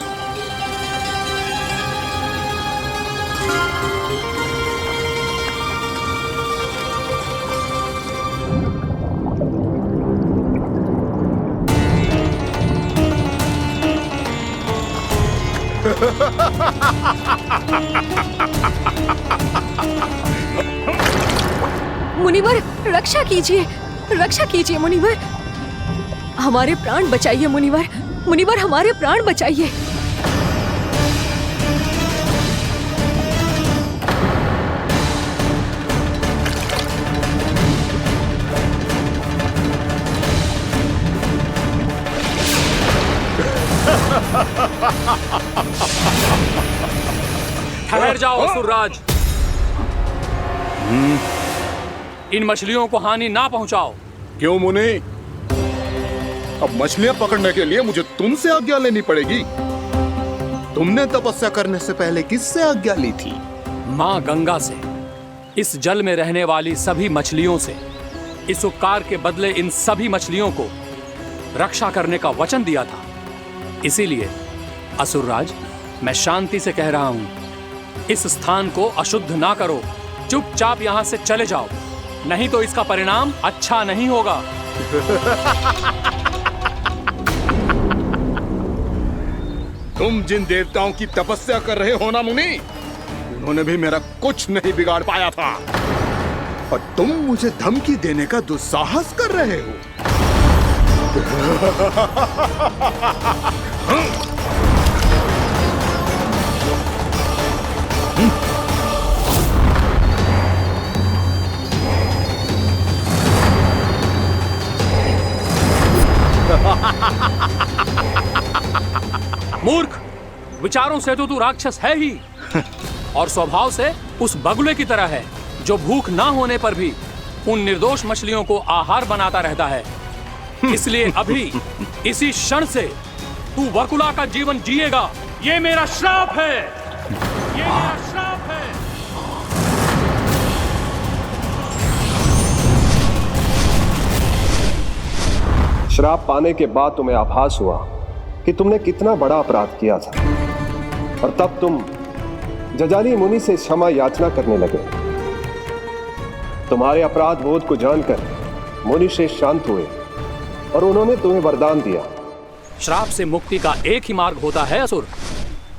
Speaker 3: मुनिवर, रक्षा कीजिए, रक्षा कीजिए मुनिवर। हमारे प्राण बचाइए मुनिवर, मुनिवर हमारे प्राण बचाइए।
Speaker 16: ठहर जाओ असुरराज, इन मछलियों को हानि ना पहुंचाओ।
Speaker 9: क्यों मुनि? अब मछलियां पकड़ने के लिए मुझे तुमसे आज्ञा लेनी पड़ेगी। तुमने तपस्या करने से पहले किससे आज्ञा ली थी?
Speaker 16: मां गंगा से, इस जल में रहने वाली सभी मछलियों से। इस उपकार के बदले इन सभी मछलियों को रक्षा करने का वचन दिया था। इसीलिए असुरराज, मैं शांति से कह रहा हूं, इस स्थान को अशुद्ध ना करो। चुपचाप यहां से चले जाओ, नहीं तो इसका परिणाम अच्छा नहीं होगा।
Speaker 9: तुम जिन देवताओं की तपस्या कर रहे हो ना मुनि, उन्होंने भी मेरा कुछ नहीं बिगाड़ पाया था, और तुम मुझे धमकी देने का दुस्साहस कर रहे हो।
Speaker 16: मूर्ख, विचारों से तो तू राक्षस है ही, और स्वभाव से उस बगुले की तरह है जो भूख ना होने पर भी उन निर्दोष मछलियों को आहार बनाता रहता है। इसलिए अभी इसी क्षण से तू वकुला का जीवन जिएगा। ये मेरा श्राप है, ये मेरा श्राप है।
Speaker 14: श्राप पाने के बाद तुम्हें आभास हुआ कि तुमने कितना बड़ा अपराध किया था, और तब तुम जजाली मुनि से क्षमा याचना करने लगे। तुम्हारे अपराध बोध को जानकर मुनि से शांत हुए और उन्होंने तुम्हें वरदान दिया।
Speaker 16: श्राप से मुक्ति का एक ही मार्ग होता है असुर,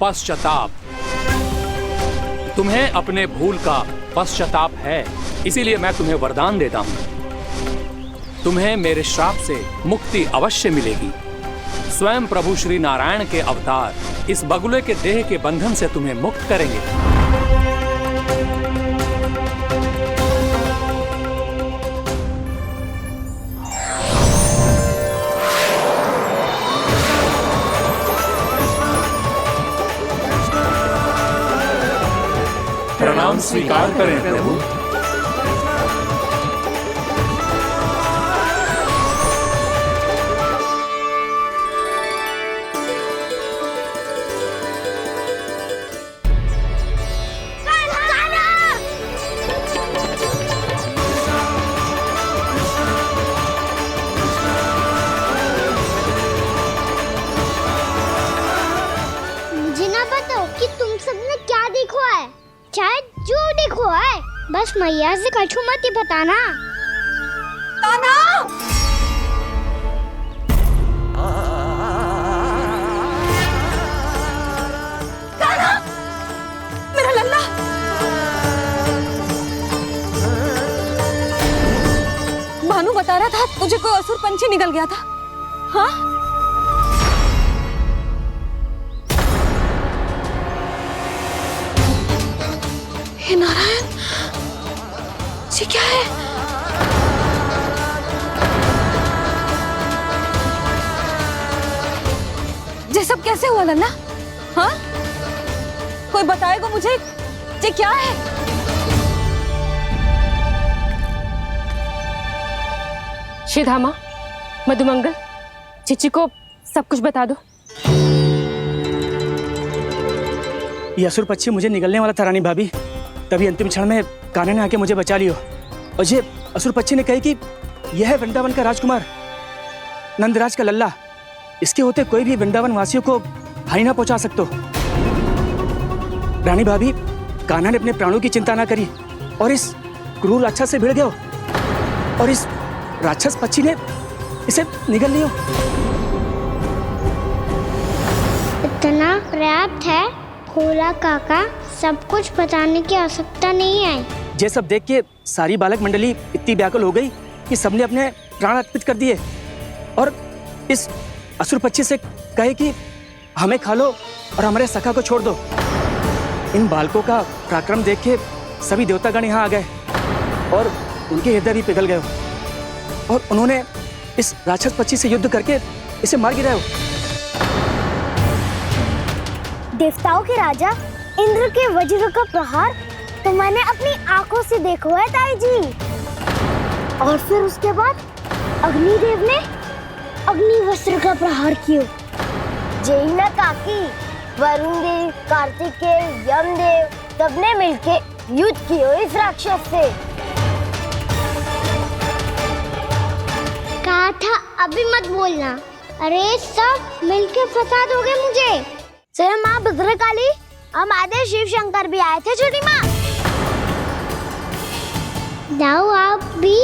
Speaker 16: पश्चाताप। तुम्हें अपने भूल का पश्चाताप है, इसीलिए मैं तुम्हें वरदान देता हूं। तुम्हें मेरे श्राप से मुक्ति अवश्य मिलेगी। स्वयं प्रभु श्री नारायण के अवतार इस बगुले के देह के बंधन से तुम्हें मुक्त करेंगे। प्रणाम स्वीकार करें प्रभु।
Speaker 2: मुझे ना बताओ कि तुम सबने क्या देखा है, चाहे जो देखो है, बस मैया से कछु मत ही बताना।
Speaker 3: कान्हा! कान्हा! मेरा लल्ला! भानु बता रहा था तुझे कोई असुर पंछी निकल गया था। हाँ? हे नारायण, ये क्या है? ये सब कैसे हुआ लल्ला? हाँ? कोई बताएगा मुझे ये क्या है?
Speaker 17: श्रीधामा, मधुमंगल, चिची को सब कुछ बता दो।
Speaker 18: ये असुर पक्षी मुझे निगलने वाला था रानी भाभी, तभी अंतिम क्षण में कान्हा ने आके मुझे बचा लियो। और ये असुर पक्षी ने कही कि यह है वृंदावन का राजकुमार, नंदराज का लल्ला। इसके होते कोई भी वृंदावन वासियों को हानि ना पहुंचा सकते। रानी भाभी, कान्हा ने अपने प्राणों की चिंता ना करी और इस क्रूर राक्षस से भिड़ गया और इस राक्षस पक्षी ने इसे निगल लियो।
Speaker 2: इतना पर्याप्त है भोला काका, सब कुछ बताने की आवश्यकता नहीं है।
Speaker 18: ये सब देख के सारी बालक मंडली इतनी व्याकुल हो गई कि सबने अपने प्राण अर्पित कर दिए और इस असुर पक्षी से कहे कि हमें खा लो और हमारे सखा को छोड़ दो। इन बालकों का पराक्रम देख के सभी देवतागण यहाँ आ गए और उनके हृदय भी पिघल गए और उन्होंने इस राक्षस पक्षी से युद्ध करके इसे मार गिराया।
Speaker 2: देवताओं के राजा इंद्र के वज्र का प्रहार तो मैंने अपनी आंखों से देखा है ताई जी। और फिर उसके बाद अग्निदेव ने अग्निवस्त्र का प्रहार किया। जय ना काकी, वरुण देव, कार्तिकेय, यमदेव सबने मिलके युद्ध किया इस राक्षस से। कहा था अभी मत बोलना। अरे सब मिलके फंसा दोगे मुझे। से माँ भद्रकाली, हमारे शिव शंकर भी आए थे छोटी माँ। जाओ आप भी।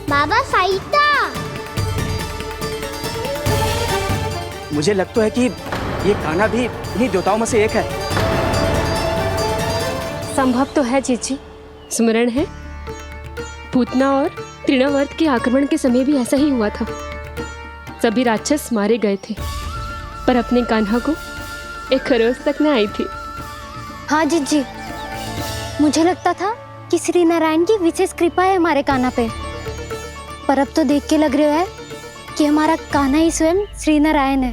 Speaker 2: बाबा साईता,
Speaker 18: मुझे लगता है कि ये कान्हा भी इन्हीं देवताओं में से एक है।
Speaker 17: संभव तो है चीची, स्मरण है पूतना और तृणावर्त के आक्रमण के समय भी ऐसा ही हुआ था। सभी राक्षस मारे गए थे पर अपने कान्हा को एक खरोच तक न आई थी।
Speaker 1: हाँ जीजी, मुझे लगता था कि श्री नारायण की विशेष कृपा है हमारे कान्हा पे, पर अब तो देख के लग रहा है कि हमारा कान्हा ही स्वयं श्री नारायण है।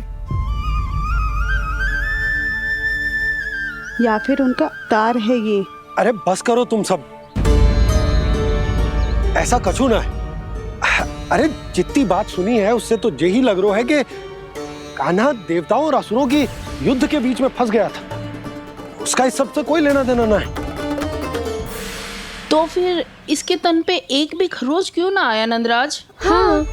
Speaker 19: या फिर उनका अवतार है ये।
Speaker 4: अरे बस करो तुम सब, ऐसा कछु ना है। अरे जितनी बात सुनी है उससे तो यही लग रहा है कि कान्हा देवताओं और असुरों की युद्ध के बीच में फंस गया था। उसका इस सब से कोई लेना देना ना है।
Speaker 20: तो फिर इसके तन पे एक भी खरोच क्यों ना आया नंदराज?
Speaker 17: हाँ,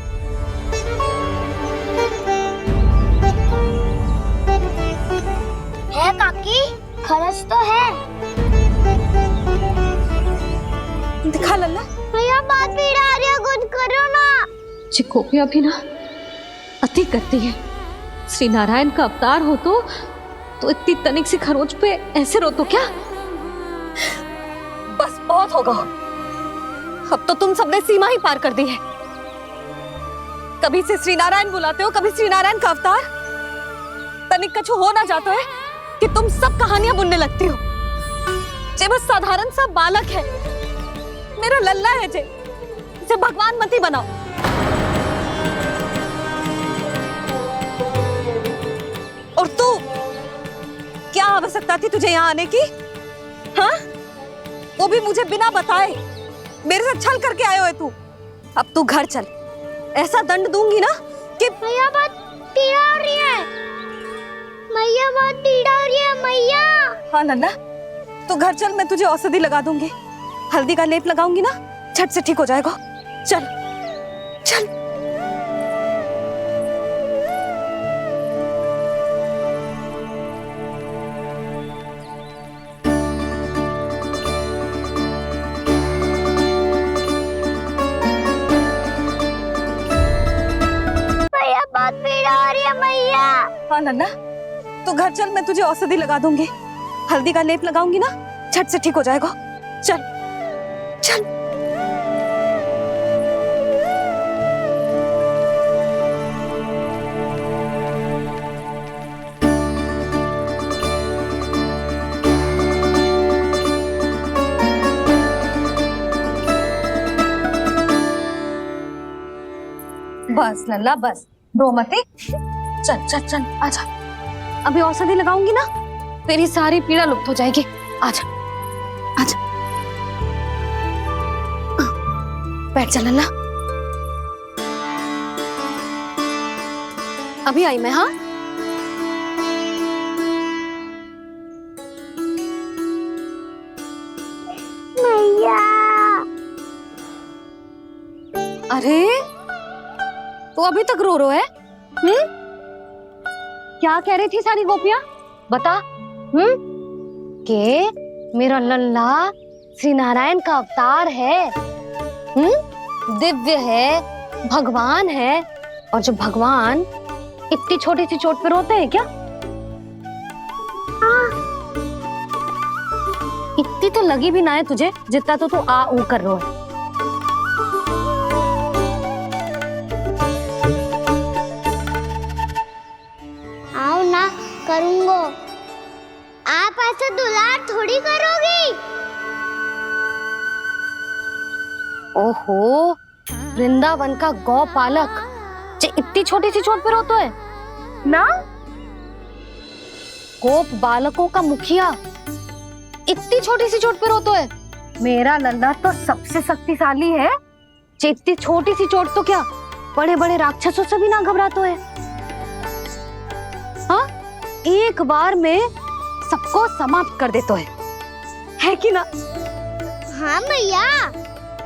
Speaker 2: है काकी, खरच तो है।
Speaker 3: दिखा लल्ला।
Speaker 2: भैया बात पीड़ा आ रही है, कुछ करो ना।
Speaker 3: चिकोपिया भी ना अति करती है। श्री नारायण का अवतार हो तो इतनी तनिक सी खरोच पे ऐसे रो तो क्या? बस बहुत होगा। अब तो तुम सबने सीमा ही पार कर दी है। कभी से श्री नारायण बुलाते हो, कभी श्री नारायण का अवतार। तनिक कछु हो ना जातो है कि तुम सब कहानियां बुनने लगती हो। जे बस साधारण सा बालक है, मेरा लल्ला है जे, इसे भगवान मती बनाओ। और तू, क्या आवश्यकता थी तुझे यहाँ आने की? हाँ, वो भी मुझे बिना बताए। मेरे साथ छल करके आयो है तू। अब तू घर चल, ऐसा दंड दूंगी ना कि
Speaker 2: मैया बहुत पीड़ा हो रही है। मैया बहुत पीड़ा हो रही है मैया।
Speaker 3: हाँ नन्ना, तू घर चल, मैं तुझे औषधि लगा दूंगी। हल्दी का लेप लगाऊंगी ना, झट से ठीक हो जाएगा। चल चल।
Speaker 2: मैया बहुत पीड़ा हो रही है मैया।
Speaker 3: हाँ नन्ना, तू घर चल, मैं तुझे औषधि लगा दूंगी। हल्दी का लेप लगाऊंगी ना, झट से ठीक हो जाएगा। चल चल। बस लल्ला बस, रो मत। चल चल चल, आजा। अभी औषधि लगाऊंगी ना, तेरी सारी पीड़ा लुप्त हो जाएगी। आजा आजा, बैठ जा लल्ला। अभी आई मैं। हाँ,
Speaker 2: मैया।
Speaker 3: अरे तू अभी तक रो रो है? क्या कह रही थी सारी गोपियां? बता। के मेरा लल्ला श्री नारायण का अवतार है, दिव्य है, भगवान है। और जो भगवान इतनी छोटी सी चोट पे रोते हैं क्या? इतनी तो लगी भी ना है तुझे जितना तो तू आ ऊ कर रो है।
Speaker 2: आओ ना, करूंगो। आप ऐसा दुलार थोड़ी करोगी।
Speaker 3: ओहो, वृंदावन का गौपालक जे इतनी छोटी सी चोट पे रोता है ना? गोप बालकों का मुखिया इतनी छोटी सी चोट पे रोता है? मेरा लल्ला तो सबसे शक्तिशाली है। जे इतनी छोटी सी चोट तो क्या बड़े बड़े राक्षसों से भी ना घबराता है। हाँ, एक बार में सबको समाप्त कर देता है कि ना?
Speaker 2: हाँ मैया,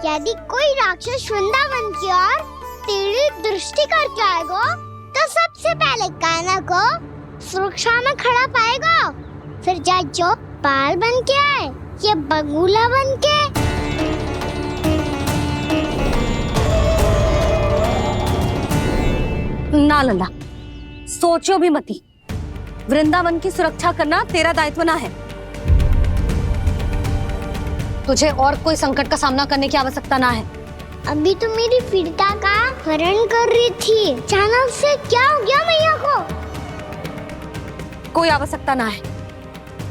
Speaker 2: यदि कोई राक्षस वृंदावन की ओर तेरी दृष्टि करके आएगा तो सबसे पहले कान्हा को सुरक्षा में खड़ा पाएगा। फिर चाहे जो बाल बन के आए या बगुला बन के।
Speaker 3: ना लल्ला, सोचो भी मती। वृंदावन की सुरक्षा करना तेरा दायित्व ना है। तुझे और कोई संकट का सामना करने की आवश्यकता ना है।
Speaker 2: अभी तो मेरी पीड़िता का हरण कर रही थी, अचानक से क्या हो गया मैया को?
Speaker 3: कोई आवश्यकता ना है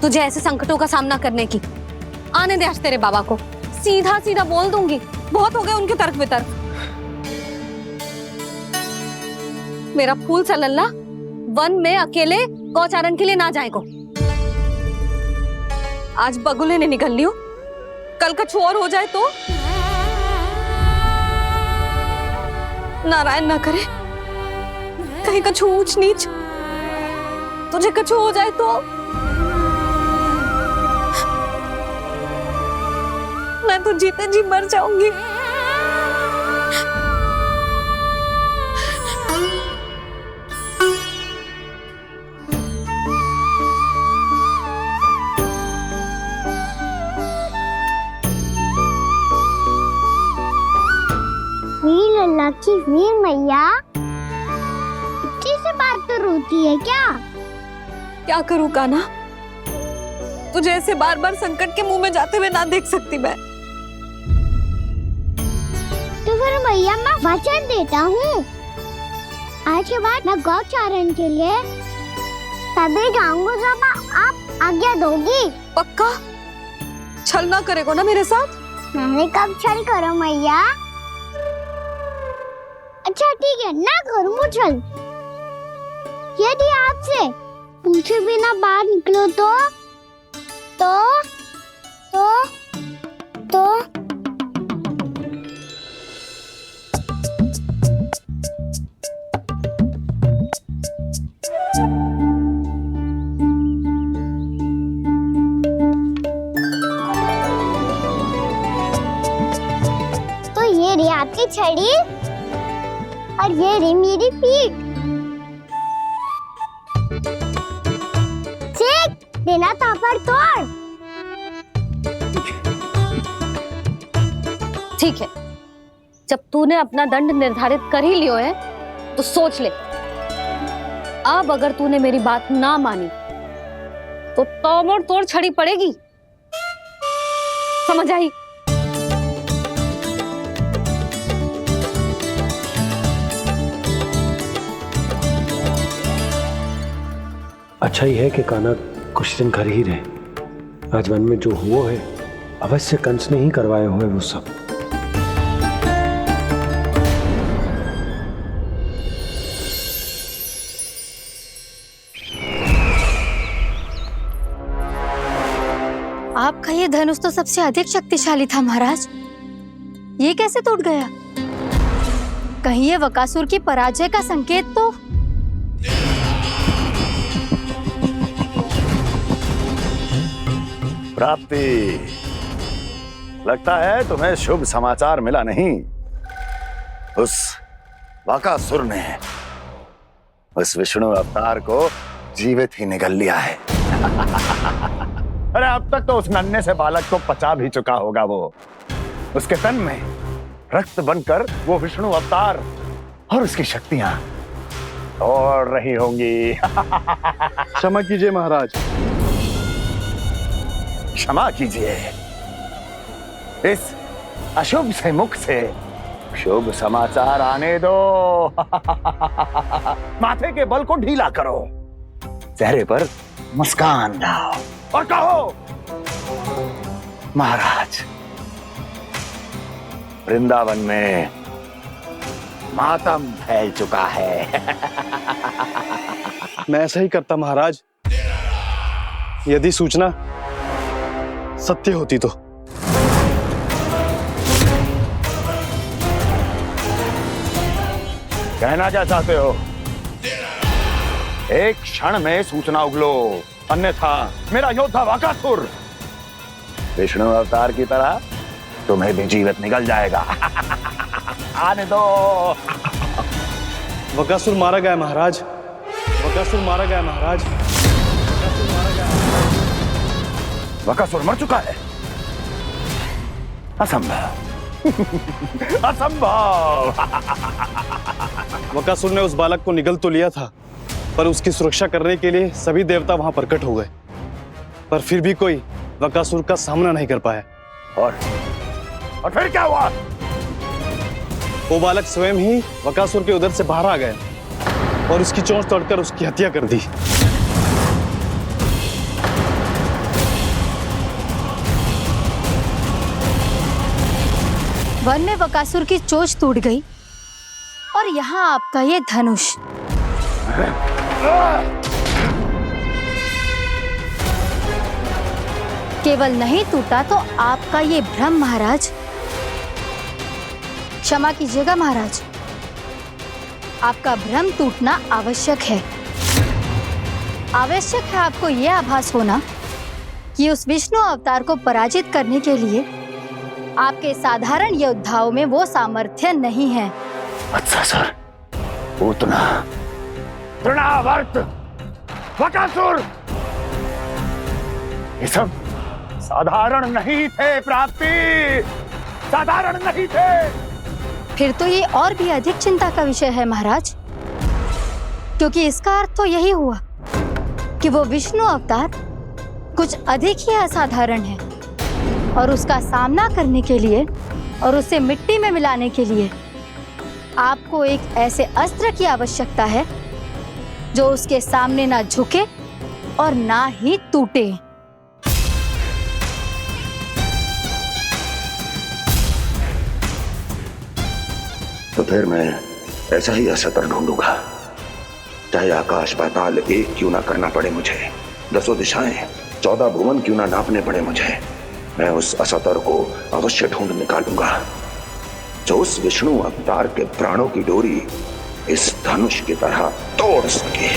Speaker 3: तुझे ऐसे संकटों का सामना करने की। आने दे आज तेरे बाबा को, सीधा सीधा बोल दूंगी। बहुत हो गए उनके तर्क वितर्क। मेरा फूल सा लल्ला वन में अकेले गौचारण के लिए ना जाएगो। आज बगुले ने निकल लियो, कल का छोर हो जाए तो? नारायण ना करे, कहीं कछु ऊंच नीच तुझे कछु हो जाए तो? मैं तो जीते जी मर जाऊंगी।
Speaker 2: वीर लल्ला की वीर मैया इतनी से बात तो रोती है क्या?
Speaker 3: क्या करूं कान्हा, तुझे ऐसे बार बार संकट के मुंह में जाते हुए ना देख सकती मैं।
Speaker 2: तो फिर मैया मैं वचन देता हूँ, आज के बाद मैं गौचारण के लिए तभी जाऊंगा जब आप आज्ञा दोगी।
Speaker 3: पक्का छल ना करेगा ना मेरे साथ?
Speaker 2: मैंने कब छल करो मैया? अच्छा ठीक है, ना करूँगा छल। यदि आपसे पूछे बिना बाहर निकलो तो ये रही आपकी छड़ी और ये रही मेरी पीठ। चेक देना तापर तोड़।
Speaker 3: ठीक है, जब तूने अपना दंड निर्धारित कर ही लियो है तो सोच ले, अब अगर तूने मेरी बात ना मानी तो तोड़ तोड़ छड़ी पड़ेगी। समझ आई?
Speaker 4: अच्छा ही है कि कान्हा कुछ दिन घर ही रहे। आज वन में जो हुआ है अवश्य कंस ने ही करवाए हुए वो सब।
Speaker 1: आपका ये धनुष तो सबसे अधिक शक्तिशाली था महाराज, ये कैसे टूट गया? कहीं ये बकासुर की पराजय का संकेत तो?
Speaker 5: प्राप्ति, लगता है तुम्हें शुभ समाचार मिला नहीं। उस बकासुर ने उस विष्णु अवतार को जीवित ही निगल लिया है। अरे अब तक तो उस नन्हे से बालक को पचा भी चुका होगा वो। उसके तन में रक्त बनकर वो विष्णु अवतार और उसकी शक्तियां दौड़ रही होंगी।
Speaker 14: क्षमा कीजिए महाराज।
Speaker 5: क्षमा कीजिए, इस अशुभ से मुख से शुभ समाचार आने दो। माथे के बल को ढीला करो, चेहरे पर मुस्कान लाओ और कहो, महाराज, वृंदावन में मातम फैल चुका है।
Speaker 14: मैं ऐसा ही करता महाराज, यदि सूचना सत्य होती तो।
Speaker 5: कहना क्या चाहते हो? एक क्षण में सूचना उगलो, अन्यथा मेरा योद्धा बकासुर विष्णु अवतार की तरह तुम्हें भी जीवित निगल जाएगा। आने दो।
Speaker 14: बकासुर मारा गया महाराज, बकासुर मारा गया महाराज, बकासुर मारा गया।
Speaker 5: बकासुर मर चुका है? असंभव। असंभव।
Speaker 14: बकासुर ने उस बालक को निगल तो लिया था, पर उसकी सुरक्षा करने के लिए सभी देवता वहां प्रकट हो गए, पर फिर भी कोई बकासुर का सामना नहीं कर पाया।
Speaker 5: और फिर क्या हुआ?
Speaker 14: वो बालक स्वयं ही बकासुर के उदर से बाहर आ गया और उसकी चोंच तोड़कर उसकी हत्या कर दी।
Speaker 1: वन में बकासुर की चोंच टूट गई और यहाँ आपका ये धनुष। केवल नहीं टूटा तो आपका ये भ्रम महाराज। क्षमा कीजिएगा महाराज, आपका भ्रम टूटना आवश्यक है। आवश्यक है आपको यह आभास होना कि उस विष्णु अवतार को पराजित करने के लिए आपके साधारण योद्धाओं में वो सामर्थ्य नहीं है।
Speaker 5: वत्सासुर, पूतना, तृणावर्त, बकासुर, ये सब साधारण नहीं थे प्राप्ति, साधारण नहीं थे।
Speaker 1: फिर तो ये और भी अधिक चिंता का विषय है महाराज, क्योंकि इसका अर्थ तो यही हुआ कि वो विष्णु अवतार कुछ अधिक ही असाधारण है और उसका सामना करने के लिए और उसे मिट्टी में मिलाने के लिए आपको एक ऐसे अस्त्र की आवश्यकता है
Speaker 21: जो उसके सामने ना झुके और ना ही टूटे।
Speaker 5: तो फिर मैं ऐसा ही असतर ढूंढूंगा, चाहे आकाश पाताल एक क्यों ना करना पड़े मुझे, 10 दिशाएं 14 भुवन क्यों ना नापने पड़े मुझे, मैं उस असतर को अवश्य ढूंढ निकालूंगा जो उस विष्णु अवतार के प्राणों की डोरी इस धनुष की तरह तोड़ सके।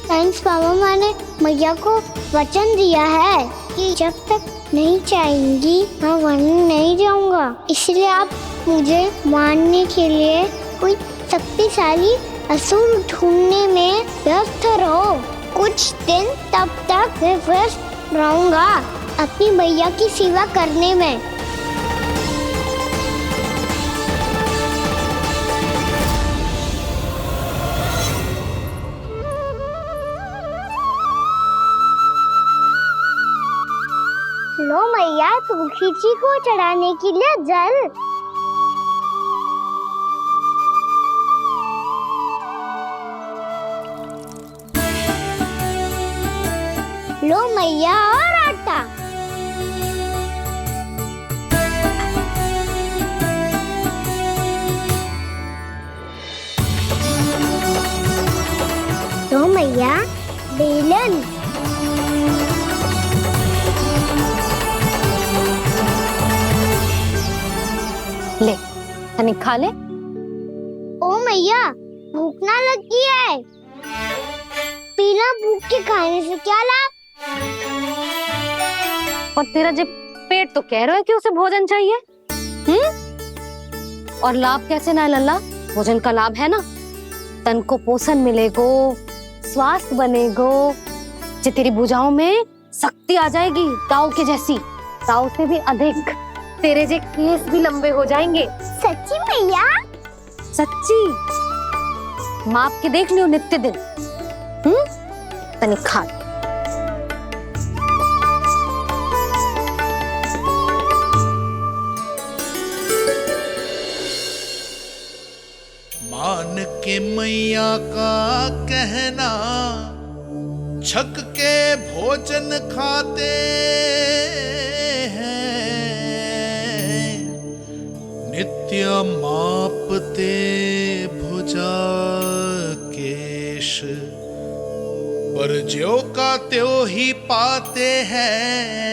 Speaker 2: थैंक्स पापा, मैंने मैया को वचन दिया है कि जब तक नहीं चाहेंगी मैं वन नहीं जाऊंगा, इसलिए आप मुझे मारने के लिए कोई शक्तिशाली असुर ढूंढने में व्यस्त रहो। कुछ दिन तब तक मैं व्यस्त रहूंगा अपनी मैया की सेवा करने में। लो मैया, तुलसी जी को चढ़ाने के लिए जल। लो मैया, और आटा। लो मैया, बेलन।
Speaker 1: ले तनिक खा ले।
Speaker 2: ओ मैया, भूख ना लगी है। बिना भूख के खाने से क्या लाभ?
Speaker 1: और तेरा जब पेट तो कह रहा है कि उसे भोजन चाहिए, और लाभ कैसे ना लल्ला? भोजन का लाभ है ना, तन को पोषण मिलेगो, स्वास्थ्य बनेगो, जे तेरी भुजाओं में शक्ति आ जाएगी ताऊ के जैसी, ताऊ से भी अधिक। तेरे जे केस भी लंबे हो जाएंगे।
Speaker 2: सच्ची मैया?
Speaker 1: सच्ची। माप के देख लियो नित्य दिन। तनिक खा।
Speaker 10: मान के मैया का कहना, छक के भोजन खाते हैं, नित्य मापते भुजा केश, पर ज्यों का त्यों ही पाते हैं।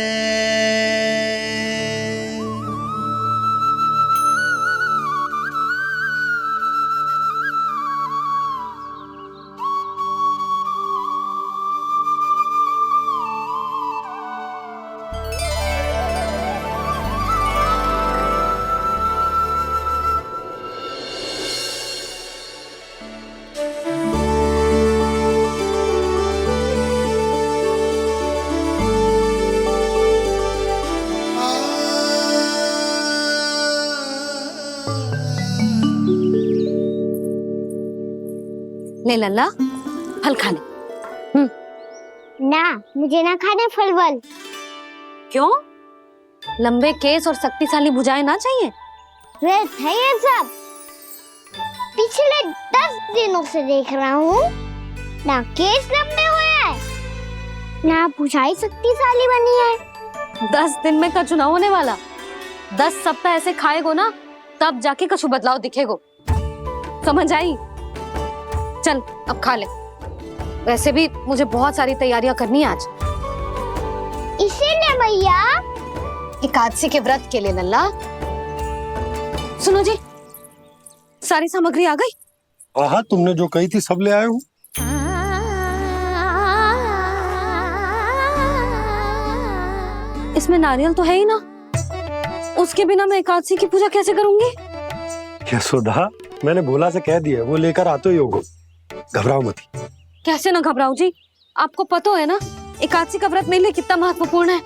Speaker 1: ले लल्ला, फल खा ले।
Speaker 2: ना, मुझे ना खाने फल वल।
Speaker 1: क्यों? लंबे केस और शक्तिशाली भुजाएं ना चाहिए?
Speaker 2: व्यर्थ है ये सब। पिछले 10 दिनों से देख रहा हूँ, ना केस लंबे हुए हैं, ना भुजाएं शक्तिशाली बनी है।
Speaker 1: 10 दिन में का चुनाव होने वाला। 10 सप्ताह ऐसे खाएगो ना, तब जाके कुछ बदलाव दिखेगो। समझ आई? चल अब खा ले। वैसे भी मुझे बहुत सारी तैयारियां करनी है आज।
Speaker 2: इसीलिए भैया,
Speaker 1: एकादशी के व्रत के लिए लल्ला। सुनो जी, सारी सामग्री आ गई?
Speaker 4: हाँ, तुमने जो कही थी सब ले आए हूँ।
Speaker 1: इसमें नारियल तो है ही ना, उसके बिना मैं एकादशी की पूजा कैसे करूंगी?
Speaker 4: यशोदा, मैंने भोला से कह दिया, वो लेकर आते ही होगा, घबराओ मत।
Speaker 1: कैसे ना घबराओ जी, आपको पता है ना एकादशी का व्रत मेरे लिए कितना महत्वपूर्ण है।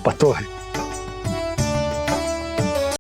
Speaker 4: पता है,